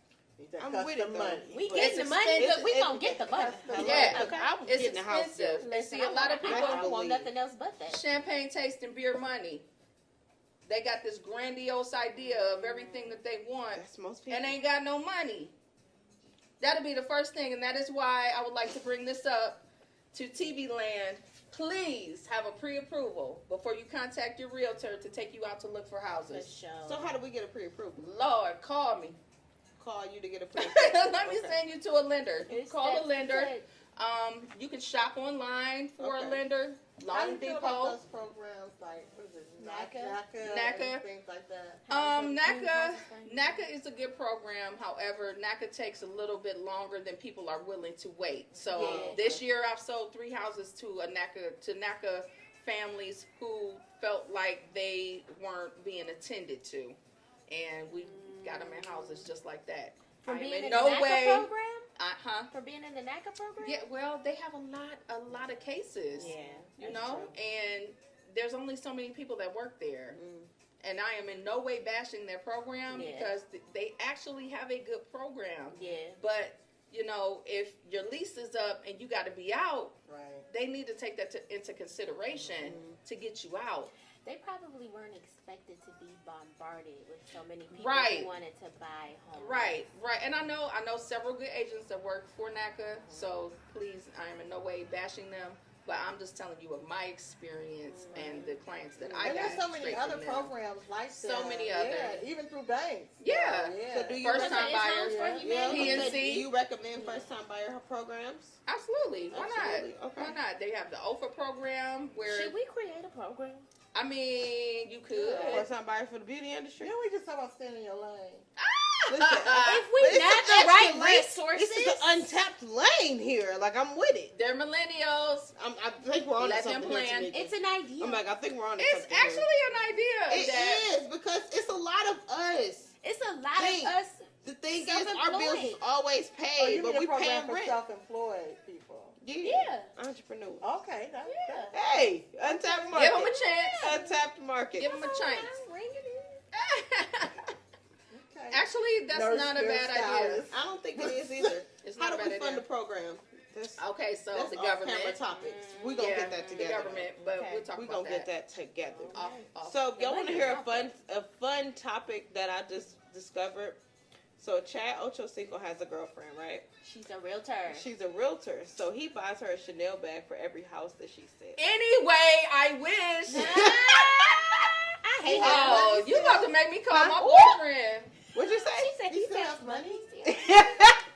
I'm with it, though. money. We But getting it's the money, but expensive. we gonna get the money. Yeah. Okay. I was It's getting the house. expensive. And Listen, see, a lot of I people don't want nothing else but that. champagne tasting beer money. They got this grandiose idea of everything that they want That's most people. and ain't got no money. That'll be the first thing, and that is why I would like to bring this up to TV Land. Please have a pre-approval before you contact your realtor to take you out to look for For houses. sure. So how do we get a pre-approval? Lord, call me. Call you to get a pre-approval. Let me Okay. send you to a lender. It's Call that the lender. set. You can shop online for Okay. a lender. How do Loan you feel Depot. about those programs like, what is it, NACA? NACA. and things like that? NACA is a good program. However, NACA takes a little bit longer than people are willing to wait. So Yeah. this year I've sold 3 houses to NACA families who felt like they weren't being attended to, and we got them in houses just like that. For I am being in in no the NACA way. program? For being in the NACA program? Yeah, well, they have a lot of cases. Yeah. You that's know, true. and there's only so many people that work there. And I am in no way bashing their program Yeah. because they actually have a good program. Yeah. But, if your lease is up and you got to be out, Right. they need to take that into consideration to get you out. They probably weren't expected to be bombarded with so many people Right. who wanted to buy homes. Right. And I know several good agents that work for NACA, so please, I am in no way bashing them. But I'm just telling you of my experience and the clients that I And got. there's so many straight other from them. programs like that. So many Yeah, others. even through banks. Yeah. So do you First Listen, time it's homes buyers. for Yeah. humanity. PNC. Do you recommend first-time buyer programs? Absolutely. Why Absolutely. not? Okay. Why not? They have the OFA program where, Should we create a program? I mean, you could. Yeah. First-time buyer for the beauty industry? Then we just talk about staying in your lane. Listen, If but we it's got an the extra right lane. resources, This is an untapped lane here. Like, I'm with it. They're millennials. I think we're on to Let them something here, plan. Tamika. it's an idea. I'm like, I think we're on to It's something here. actually an idea. It that is, because it's a lot of us. It's a lot Think. of us. The thing is, our bills Self-employed. is always Oh, paid, you but mean we a program paying for rent. self-employed people? Yeah. Entrepreneur. Okay, that's Yeah. Hey, untapped market. Give them a chance. Untapped market. Give them a chance. Ring it in. okay. Actually, that's Nurse, not a bad idea. hairstylist. I don't think it is either. It's How not do a we bad fund the idea. program? That's Okay, so that's the off-camera government. topics. We gonna Yeah, get that the together. government, but Okay. we'll talk We about gonna get that together. Off. So y'all It want to might hear be a fun topic that I just discovered? So Chad Ochocinco has a girlfriend, right? She's a realtor. She's a realtor, so he buys her a Chanel bag for every house that she sells. Anyway, I wish. I hate that. Oh, you about to make me call my Huh? boyfriend. What'd you She say? said He he still said has money?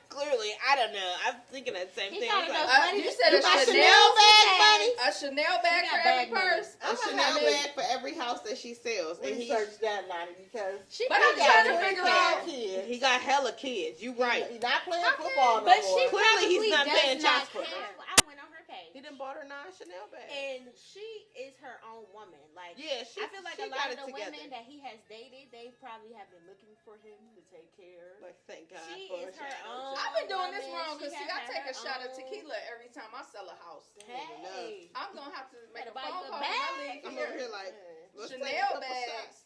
Clearly, I don't know. I'm thinking that same He thing. got I was enough like, money You to said you a got Chanel Chanel bag bag? money? A Chanel bag got for bag every money. purse. A I'm Chanel gonna have bag for every house that she sells. And Research that, Lonnie, because She But I'm probably trying to got figure money. out- kids. he got hella kids. You right. He's not playing football no But more. she Clearly he's probably not does paying not child support. care. I went on her page. He done bought her 9 Chanel bags. And she is her own woman. Like, Yeah, she. I feel like she a got lot of it the together. women that he has dated, they probably have been looking for him to take care. Like, thank God She for is her Chanel. own. I've been doing this woman. wrong because She see, has I take her a shot of own- tequila every time I sell a house. Hey. I'm gonna have to make a Better buy phone the call when I bag. leave I'm here. over here like, let's take a Chanel couple bags. shots.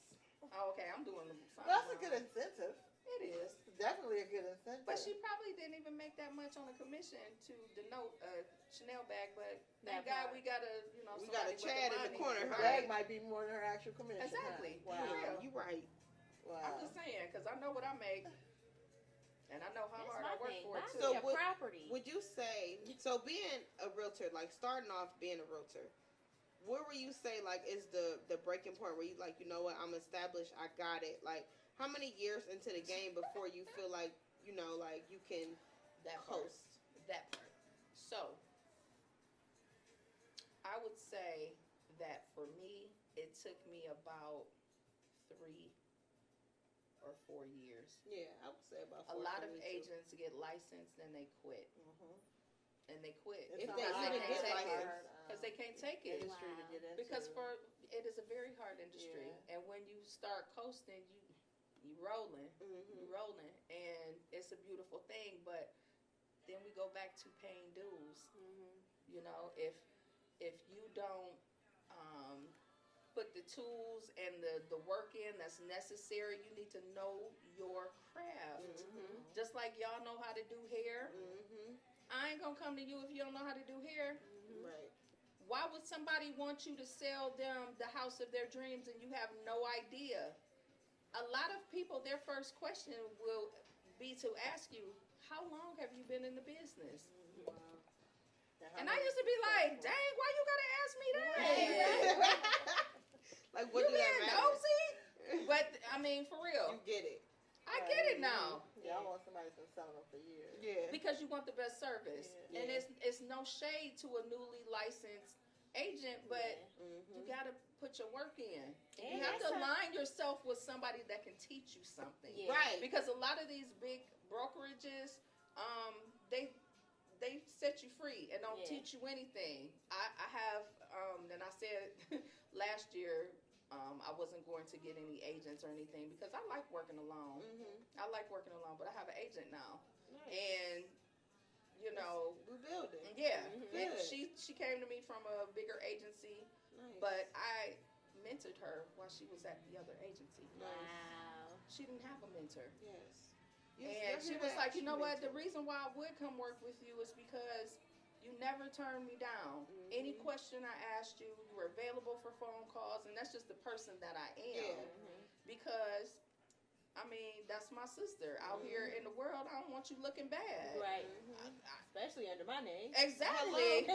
Oh, okay, I'm doing the Well, that's a good incentive. It is. Definitely a good incentive. But she probably didn't even make that much on a commission to denote a Chanel bag. But thank That God part. we got a, We got a somebody with Chad in the money. corner, the huh? bag might be more than her actual commission. Exactly. Huh? For Wow. real. You right. Wow. I'm just saying because I know what I make, and I know how That's hard my I work thing. for it Buy too. So me a what- property. Would you say, so being a realtor, like starting off being a realtor, where would you say like is the breaking point where you like, you know what, I'm established, I got it. Like how many years into the game before you feel like, you know, like you can That part. host? That part. So, I would say that for me, it took me about 3 or 4 years. Yeah, I would say about A 4 lot for of me, too. agents get licensed and they quit. And they quit It's If a they hard- even get hard, licensed. because they can't take it. industry to get into. Because it is a very hard industry, Yeah. and when you start coasting, you rolling, Mhm. you rolling, and it's a beautiful thing. But then we go back to paying dues. You know, if you don't put the tools and the work in that's necessary, you need to know your craft. Mhm. Just like y'all know how to do hair, Mhm. I ain't gonna come to you if you don't know how to do hair. Right. Why would somebody want you to sell them the house of their dreams and you have no idea? A lot of people, their first question will be to ask you, how long have you been in the business? Wow. And I used to be like, dang, why you gotta ask me that? Like, what You do that being matter? nosy? But, I mean, for real, You get it. I get it now. Yeah, I want somebody that's been selling them for years. Yeah. Because you want the best service. Yeah. And it's no shade to a newly licensed agent, but you gotta put your work in. Yeah, You have to that's a- align yourself with somebody that can teach you something. Yeah. Right. Because a lot of these big brokerages, they set you free and don't Yeah. teach you anything. I have, and I said last year, I wasn't going to get any agents or anything because I like working alone. Mhm. I like working alone, but I have an agent now, Nice. and you know, We building. yeah, Mhm. and Good. she came to me from a bigger agency, Nice. but I mentored her while she was at the other agency. Wow. She didn't have a mentor. Yes. And she was like, you know what? The reason why I would come work with you is because you never turned me down. Any question I asked you, you were available for phone calls, and that's just the person that I am. Yeah. Because, I mean, that's my sister. Out here in the world, I don't want you looking bad. Right. I- Especially under my name. Exactly.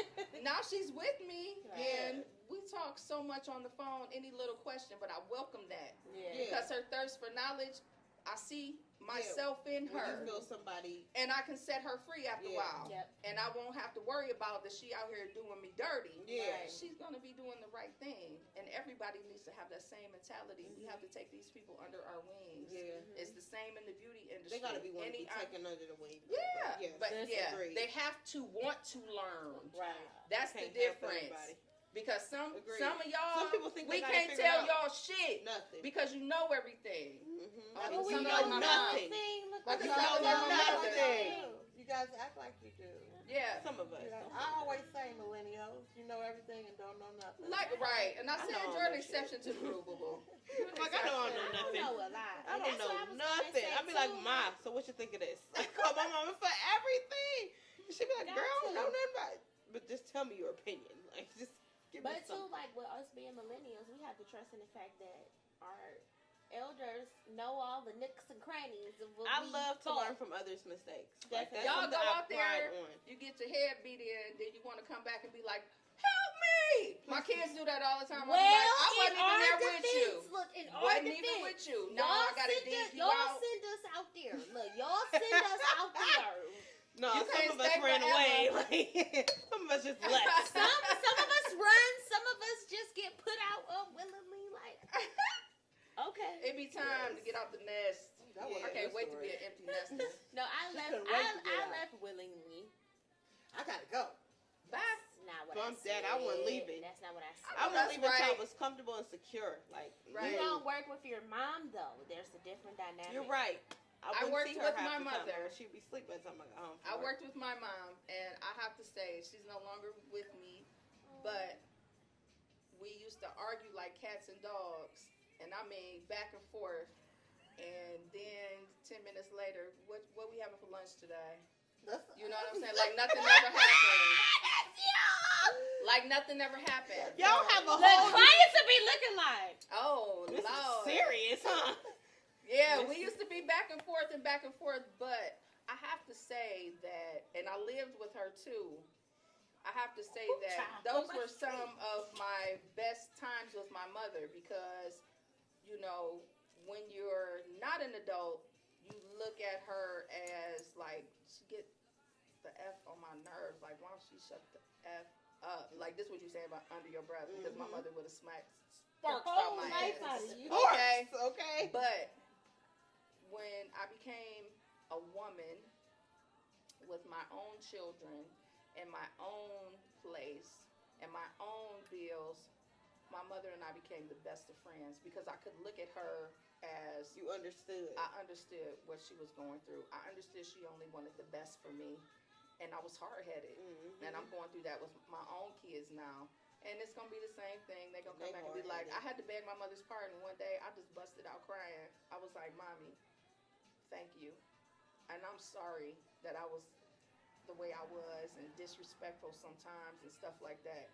Now she's with me, Right. and we talk so much on the phone, any little question, but I welcome that. Yeah. Yeah. Because her thirst for knowledge, I see myself in When her. you feel somebody. And I can set her free after a Yeah. while. Yep. And I won't have to worry about that she out here doing me dirty. Yeah. Right. She's going to be doing the right thing. And everybody needs to have that same mentality. We have to take these people under our wings. Yeah. It's the same in the beauty industry. They gotta be one to be Any- taken under the wing. Yeah. Yes. But yeah, Agreed. they have to want to learn. Right. That's the Can't help difference. everybody. Because some Agreed. of y'all, Some people think we they got it can't figured tell out. y'all shit Nothing. because you know everything. Mhm. I But mean, we some know like my nothing. Like But you you know guys my act mother. like you do. You guys act like you do. Yeah. Some of us. You know, don't. I always say millennials, you know everything and don't know nothing. Like, right. And I I said, know all you're an that exception to the rule, boo-boo. You're an Like, I know I exception. know I don't nothing. know a lot. I And don't that's what I know was gonna nothing. say, I'd be like, too. Ma, so what you think of this? I call my mama for everything. And she'd be like, Got girl, I don't to. know nothing about it. But just tell me your opinion. Like, just give me But too, something. like with us being millennials, we have to trust in the fact that our elders know all the nooks and crannies of what I we love to thought. learn from others' mistakes. Like, Definitely. that's Y'all something go I out there, pride on. you get your head beat in, then you want to come back and be like, help me! My kids do that all the time. Well, I'm like, I in wasn't even our there with you. defense, look, in our Wasn't defense, even with you. No, y'all I gotta send dig us, you y'all out. send us out there. Look, y'all send us out there. No, You some can't of us stay ran forever. away. Like, some of us just left. Some of us run, some of us just get put out willingly. Like, okay. It be time to get out the nest. That was I a can't good wait to story. be an empty nester. No, I left. couldn't wait to get I out. left willingly. I gotta go. Bye. That's not what Bump I said. that, I wasn't leaving. That's not what I said. I Oh, that's wouldn't leave until I right. was comfortable and secure. Like, Right. You don't work with your mom though. There's a different dynamic. you're right. I wouldn't worked see her with half my the time. mother. She'd be asleep by the time I got home. from I work. worked with my mom, and I have to say, she's no longer with me, but we used to argue like cats and dogs, and I mean back and forth. And then 10 minutes later, what we having for lunch today? You know what I'm saying? Like nothing ever happened. Like nothing ever happened. Y'all have a The whole. clients will be looking like. Oh, This is Lord. serious, huh? Yeah, we used to be back and forth, but I have to say that, and I lived with her too. I have to say that those were some of my best times with my mother because, you know, when you're not an adult, you look at her as like, she get the F on my nerves. Like, why don't she shut the F up? Like, this is what you say about under your breath because my mother would have smacked sparks out Whole my life ass. out of you. Okay. Okay. But when I became a woman with my own children and my own place and my own bills, my mother and I became the best of friends because I could look at her as You understood. I understood what she was going through. I understood she only wanted the best for me, and I was hard-headed. Mhm. And I'm going through that with my own kids now. And it's going to be the same thing. They're going to They come back and be like, I hard-headed. had to beg my mother's pardon. One day, I just busted out crying. I was like, Mommy, thank you. And I'm sorry that I was the way I was and disrespectful sometimes and stuff like that.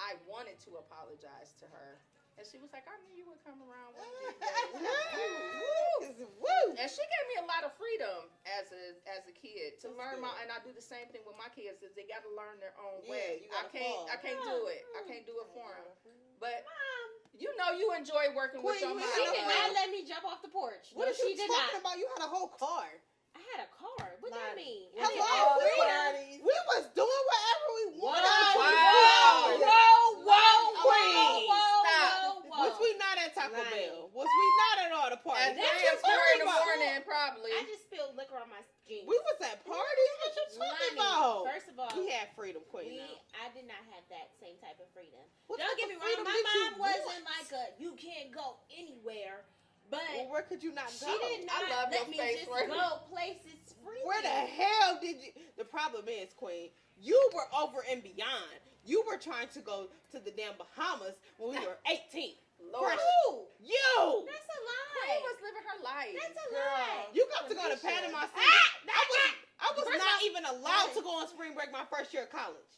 I wanted to apologize to her. And she was like, I knew you would come around one of these days. Woo! And she gave me a lot of freedom as a kid to That's learn good. and I do the same thing with my kids. Is they got to learn their own Yeah, way. you I gotta can't fall. I can't do it. I can't do it for them. But Mom, you know you enjoy working with Queen, your you mom. she had did a- not let me jump off the porch. What No, are she you did talking not. about? You had a whole car. I had a car. What do you mean? We I did did all the freedom. parties. We was doing whatever we wanted. Wow. Was we not at Taco Lonnie. Bell? Was we not at all the At parties? 3 That's or just 4 in the about- morning, probably. I just spilled liquor on my jeans. We was at parties. What you talking Lonnie, about? First of all, We had freedom, Queen. now. I did not have that same type of freedom. What Don't type get of me wrong, freedom my did you mom wasn't want? like a you can't go anywhere, but Well, where could you not she go? did I not love let your me face just right now. go places freely. Where the hell did you? The problem is, Queen, you were over and beyond. You were trying to go to the damn Bahamas when we were 18. Lord. Who? You! That's a Queen lie. was living her life. That's a Girl. lie. You got to go to Panama City. I was First not off- even allowed to go on spring break my first year of college.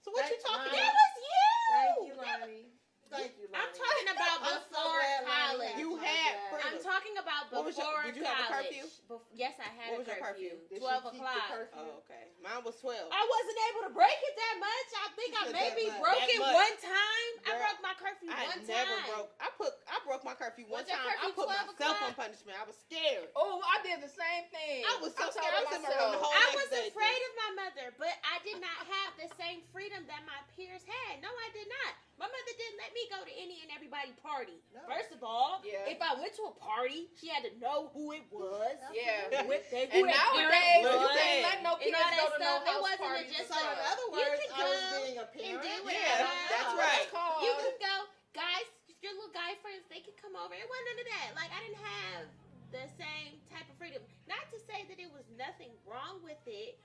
So what you Thank talking you. That about? was you. Thank you, Lonnie. Thank you, Lonnie. I'm talking about I'm so before glad Lonnie college. has You my had dad. freedom. I'm talking about What was before your- did you have a college. curfew? Yes, I had What a was your curfew. curfew? Did she 12 keep the o'clock. curfew? Oh, okay. Mine was 12. I wasn't able to break it that much. I think I That maybe much. broke That it much. one time. I Girl, broke my curfew I one never time. broke. I broke my curfew one Was your time. I curfew put 12 myself on o'clock? punishment. I was scared. Oh, I did the same thing. I was so told scared. I was in my room myself. the whole I next was day. afraid of my mother, but I did not have the same freedom that my peers had. No, I did not. My mother didn't let me go to any and everybody party. No. First of all, Yeah. if I went to a party, she had to know who it was. Yeah. With the, And who that nowadays, parent you was, can't let no and kids all that go to no stuff. It house wasn't parties. just and So in stuff. other You words, can I was go being a parent. do Yeah, whatever. that's Wow. what it's called. You can go, guys. Your little guy friends, they can come over. It wasn't none of that. Like I didn't have the same type of freedom. Not to say that it was nothing wrong with it,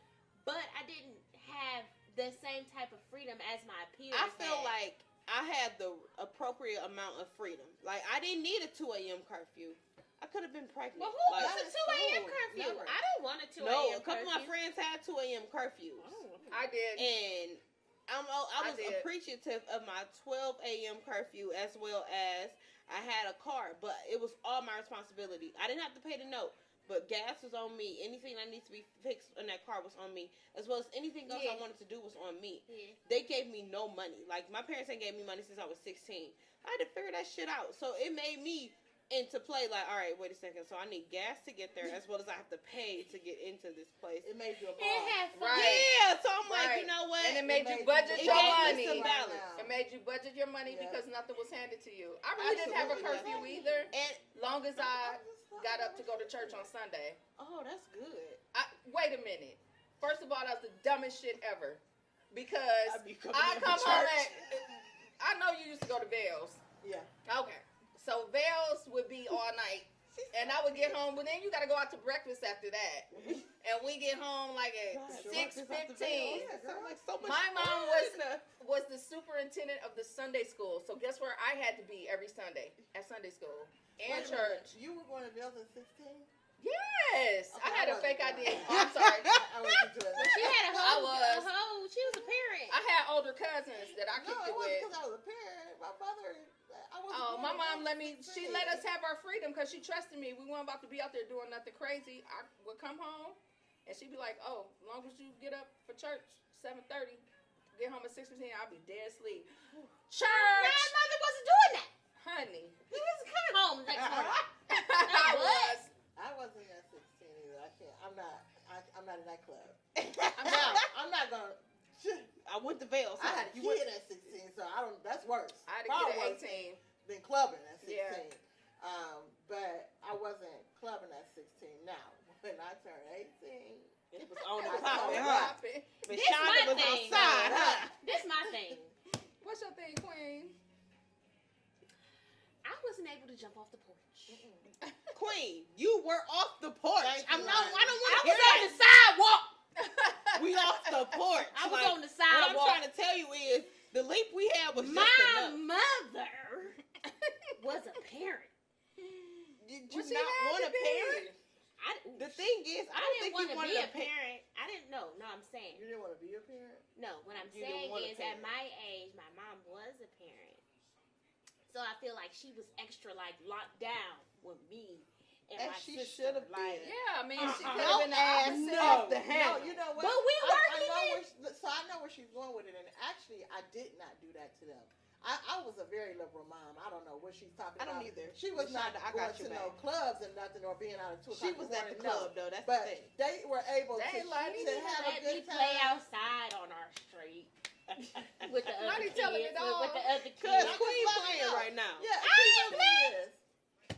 but I didn't have the same type of freedom as my peers. I feel had. like I had the appropriate amount of freedom. Like I didn't need a 2 a.m. curfew. I could have been pregnant. Well, who Like, wants a that is 2 a.m. cool. curfew? Never. I don't want a 2 no, a.m. a couple of my curfew. friends had 2 a.m. curfews. I did. And I was did. appreciative of my 12 a.m. curfew as well as I had a car, but it was all my responsibility. I didn't have to pay the note, but gas was on me. Anything that needs to be fixed in that car was on me, as well as anything else Yeah. I wanted to do was on me. Yeah. They gave me no money. Like, my parents ain't gave me money since I was 16. I had to figure that shit out. So it made me into play like, all right, wait a second. So I need gas to get there, as well as I have to pay to get into this place. It made you a boss. And have fun. Right. Yeah, so I'm like, Right. you know what? And it made you It budget it your gave me money. some balance. It made you budget your money Yeah. because nothing was handed to you. I really didn't have a Absolutely. curfew either, And long as I got up to go to church on Sunday. oh, that's good. Wait a minute. First of all, that's the dumbest shit ever. Because I be coming I in come for home church. I know you used to go to Vale's. Yeah. Okay. So Vale's would be all night. And I would get home, but then you got to go out to breakfast after that. And we get home like at God, 6:15. Yeah, sound like so much My mom fun. was the superintendent of the Sunday school. So guess where I had to be every Sunday? At Sunday school and Wait a minute. church. You were going to Bills at 16? Yes. Okay, I had I a fake wasn't ID. going. Oh, I'm sorry. I wasn't doing that. She had a I whole, was. she was a parent. I had older cousins that I No, kicked it it wasn't with. because I was a parent. My mother, I wasn't Oh, going my to mom Bills let at me. 16. She let us have our freedom because she trusted me. We weren't about to be out there doing nothing crazy. I would come home, and she'd be like, "Oh, as long as you get up for church 7:30, get home at 6:15, I'll be dead asleep." My Church, mother wasn't doing that. honey. He was coming home the next morning. I was. I wasn't at 16 either. I can't. I'm not. I'm not in that club. I'm Now, not. I'm not going to. I went to Vale. I had a You went- kid at 16, so I don't. That's worse. I had a Far kid at worse 18. than clubbing at 16. Yeah. But I wasn't clubbing at 16. Now, when I turned 18, It was on I and told popping, her. huh? But This Shonda my was thing, outside, though. huh? This my thing. What's your thing, Queen? I wasn't able to jump off the porch. Queen, you were off the porch. Thank I you, know. Lonnie. I don't I want to was hear on that. the sidewalk. We off the porch. I was Like, on the What I'm sidewalk. trying to tell you is the leap we had was My just enough. mother was a parent. Did you Well, she not had want to a be. parent? The thing is, I I don't didn't think want you to wanted be a a parent. I didn't know. No, I'm saying. You didn't want to be a parent? No, what I'm You didn't saying want a is at parent. my age, my mom was a parent. So I feel like she was extra like locked down with me and As my she sister. should have like, been. Yeah, I mean, she Uh-uh. could have been the ass opposite. off the No, handle. you know what? But we I working know it. so I know where she's going with it, and actually, I did not do that to them. I was a very liberal mom. I don't know what she's talking I about. don't either. She was Miss not Shonda, I going got you to no back. clubs and nothing, or being out at 2 o'clock. She in was the at the morning, no. club, though. That's But the thing. they were able They to, like to it. have a let me good play time. outside on our street with the Not other he telling kids. it all. With the other Cause I'm kids. just Queen letting playing you know. right now. Yeah, I she ain't really is.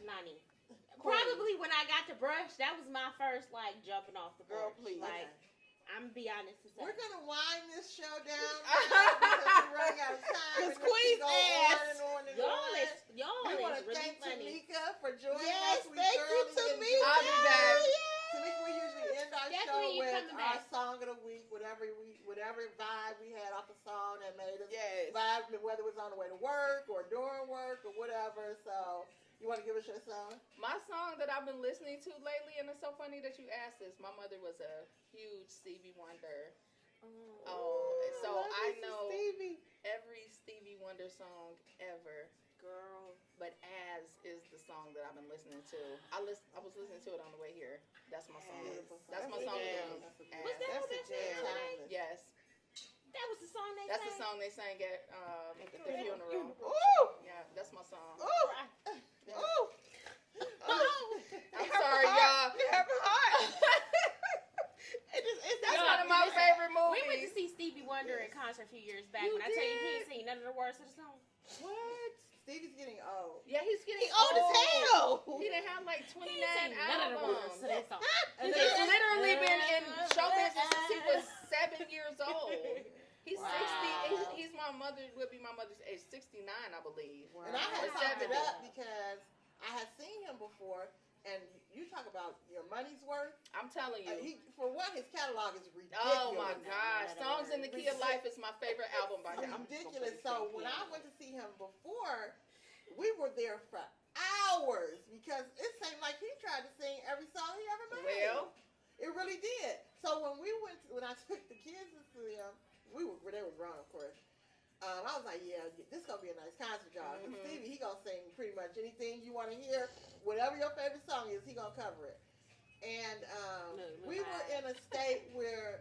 Nani. Probably when I got to brush, that was my first like jumping off the Girl, porch. please. Like, I'm gonna be honest and say. We're gonna wind this show down now because we're running out of time. 'Cause and this Queen's can go ass. on and on and Y'all on. is We want is to really thank funny. Tamika for joining Yes, us. We thank you, thoroughly Tamika. enjoyed I'll be back. Tamika, we usually end our Definitely show you with coming our back. song of the week, whatever vibe we had off the song that made us Yes. vibe, whether it was on the way to work or during work or whatever. So, you want to give us your song? My song that I've been listening to lately, and it's so funny that you asked this. My mother was a huge Stevie Wonder. Oh, so love I me some know Stevie. every Stevie Wonder song ever. Girl. But As is the song that I've been listening to. I was listening to it on the way here. That's my song. Beautiful. That's my That's song. a jam. of the week. Was that As. what That's a they jam. sang today? Yes, That was the song they that's the sang? song they sang at the funeral. Ooh. Yeah, that's my song. Ooh. Ooh. I'm sorry, y'all. Never heart. It's That's Y'all, one of my listen, favorite We went to movies. see Stevie Wonder in concert a few years back. You When I tell you he did? ain't seen none of the words of the song. What? Stevie's getting old. Yeah, he's getting He old as hell. He done had like 29 He ain't seen none of the words albums. to that song. And He's literally been in show business since he was 7 years old. He's Wow. 60. He's my mother. Would be my mother's age. 69, I believe. And I had Or talked it 70. up because I had seen him before, and you talk about your money's worth. I'm telling you. For one, his catalog is ridiculous. Oh my gosh! Songs in the Key of Life is my favorite album by him. Ridiculous. So when I went to see him before, we were there for hours because it seemed like he tried to sing every song he ever made. Well, It really did. So when I took the kids to see him, they were grown, of course. I was like, yeah, this is gonna be a nice concert, y'all. Mhm. Stevie, he gonna sing pretty much anything you want to hear, whatever your favorite song is, he gonna cover it. And we were in a state where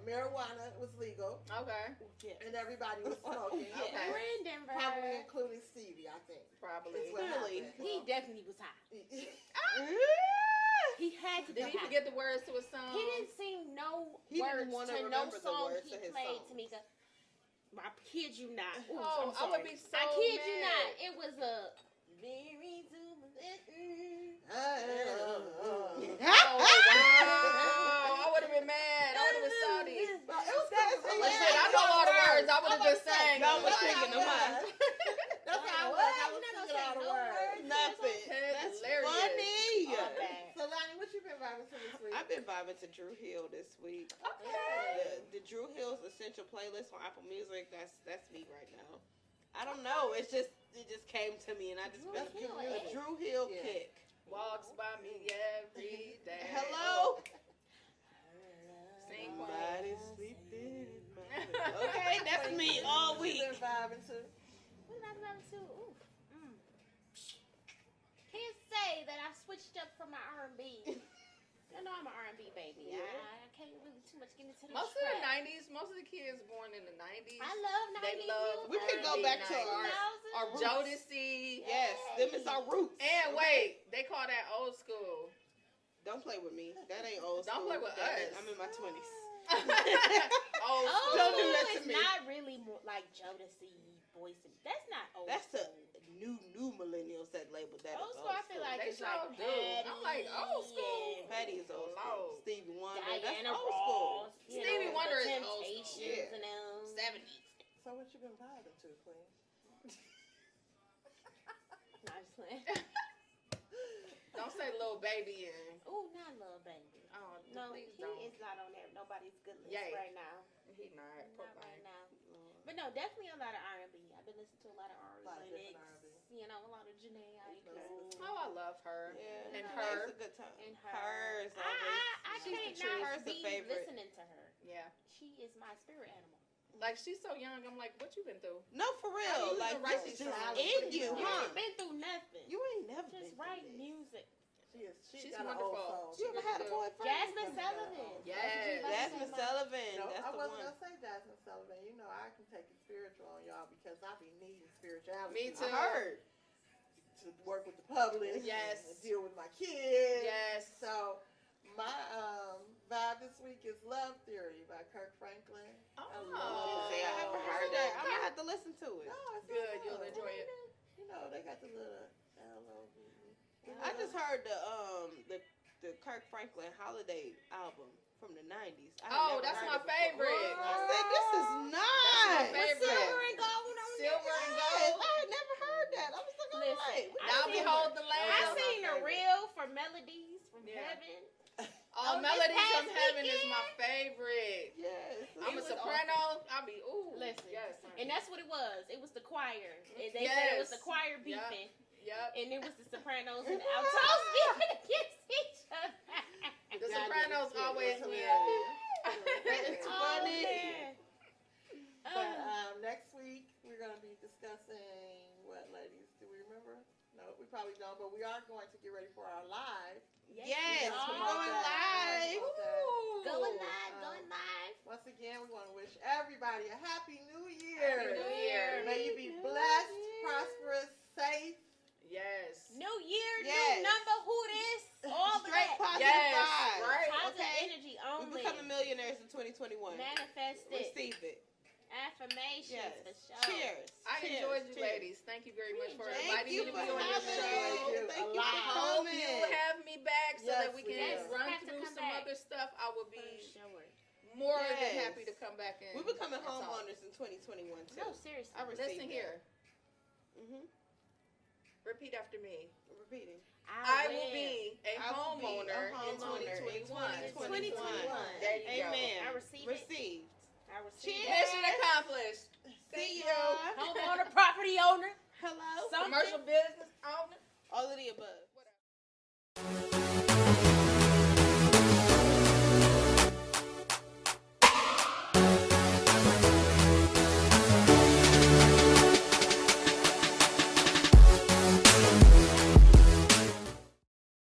marijuana was legal okay, and everybody was smoking. Yeah, Okay. we're in Denver. Probably including Stevie, I think. probably. Is what Really? happened. He definitely was high. He had to be Did he high. forget the words to his song? He didn't sing no He didn't words wanna to no remember the song words he to his played, songs. Tamika. I kid you not. Ooh, Oh, I'm I would sorry. be so I kid you mad. not. It was a very Oh, wow. I would have been mad. I would have been salty. Well, it was That's cool. But shit, I know all the words. I would have just sang. Y'all was Like, singing them, huh? That's how I was. I was singing all the words. Nothing. That's Hilarious. funny. So, Lonnie, what you been vibing to this week? I've been vibing to Drew Hill this week. Okay. The Drew Hill's Essential Playlist on Apple Music. That's me right now. I don't know. It just came to me, and I just Drew been Hill, a eh? Drew Hill Yeah. kick. Walks by me every day. Hello. Sing Somebody Queen. sleeping in my Okay, that's me all What week. you been vibing to? What did I go to? Ooh. Can't say that I switched up from my R&B. I know I'm an R&B baby. Yeah. I can't really too much get into the Most of the trap. 90s, most of the kids born in the 90s. I love 90s. They love We can go back to our roots. Jodeci. Yes, them is our roots. And wait, they call that old school. Don't play with me. That ain't old Don't school. play with That us. is- I'm in my 20s. Old Oh, school. Don't do that to it's me. not really more like Jodeci, voice. That's not old That's the school. new millennials that label that Old as school, I feel like They it's like sure do. Patty I'm like, old school. and Patty is old school. Lord. Stevie Wonder, Diana that's old school. Ross. you Stevie know, Wonder the is old school. Temptations Yeah. and them. 70s. So what you been vibing to, Queen? No, I'm just playing. Don't say little baby and Ooh, not Lil Baby. oh No, please he don't. is not on there. Nobody's good list Yay. right now. He not. Poor Not right thing. now. But no, definitely a lot of R&B. I've been listening to a lot of A lot of R&B. different R&B. You know, a lot of Janae Aiko. Oh, I love her. Yeah, And it's her. a good time. And her. Hers I always. She's can't the truth. not Hers the be favorite. listening to her. Yeah. She is my spirit animal. Like she's so young. I'm like, what you been through? No, for How real. you Like even write this these is just songs? in you, You huh? ain't been through nothing. You ain't never Just been write through this. music. She's She's got an old wonderful. soul. You ever had a boyfriend? Jasmine Sullivan. Yes. That's what you about to Jasmine say, Sullivan. No, That's I the wasn't one. gonna say Jasmine Sullivan. You know, I can take it spiritual on y'all because I be needing spirituality. Me too. I heard. To work with the public. Yes. And deal with my kids. Yes. So my vibe this week is Love Theory by Kirk Franklin. Oh. See, I haven't heard that. I'm gonna have to listen to it. No, it's Good. so You'll enjoy it. You know, they got the little L-O-V-E. I just heard the Kirk Franklin Holiday album from the 90s. I had Oh, never that's heard my it before. favorite. I said, this is That's nice. my favorite. Silver and gold on Silver and Yes, gold. I had never heard that. I was like, all Listen, right. I Now seen behold the I lamb. seen the reel for Melodies from Yeah. Heaven. Oh, this Melodies past from Heaven is weekend. my favorite. Yes. I'm a was soprano. I'll be ooh. Listen, Yes. and that's what it was. It was the choir. And they said Yes. it was the choir Yep. beefing, Yep. and it was the sopranos and the altos beefing against each other. The Sopranos always win. It's Oh, funny. man. But next week we're going to be discussing what, ladies? Do we remember? No, we probably don't. But we are going to get ready for our live. Yes, Oh. we're going live. Ooh. Going live. Once again, we want to wish everybody a Happy New Year. Happy New Year. May you be blessed, prosperous, safe. Yes. New year, Yes. new number, who this? All Straight that. positive Yes. vibes. Right. Positive Okay. energy We're only. becoming millionaires in 2021. Manifest it. Receive it. Affirmations Yes. for sure. Cheers. I Cheers. enjoyed you, Cheers. ladies. Thank you very much for Thank inviting you me to for be on your having show. us. Thank you I for hope coming. you have me back so Yes, that we can yes. run Have to through come some back. other stuff. I will For be sure. more than Yes. happy to come back in. We're becoming and talk. homeowners in 2021 too. No, seriously. I received Listen here. Mm-hmm. Repeat after me. Repeating. I will be a I will be a homeowner in homeowner 2021. 2021. There you go. Amen. I received it. Received. I received Cheers. Mission accomplished. See Thank y'all. homeowner, property owner, Hello. something. Commercial business owner. All of the above. Whatever.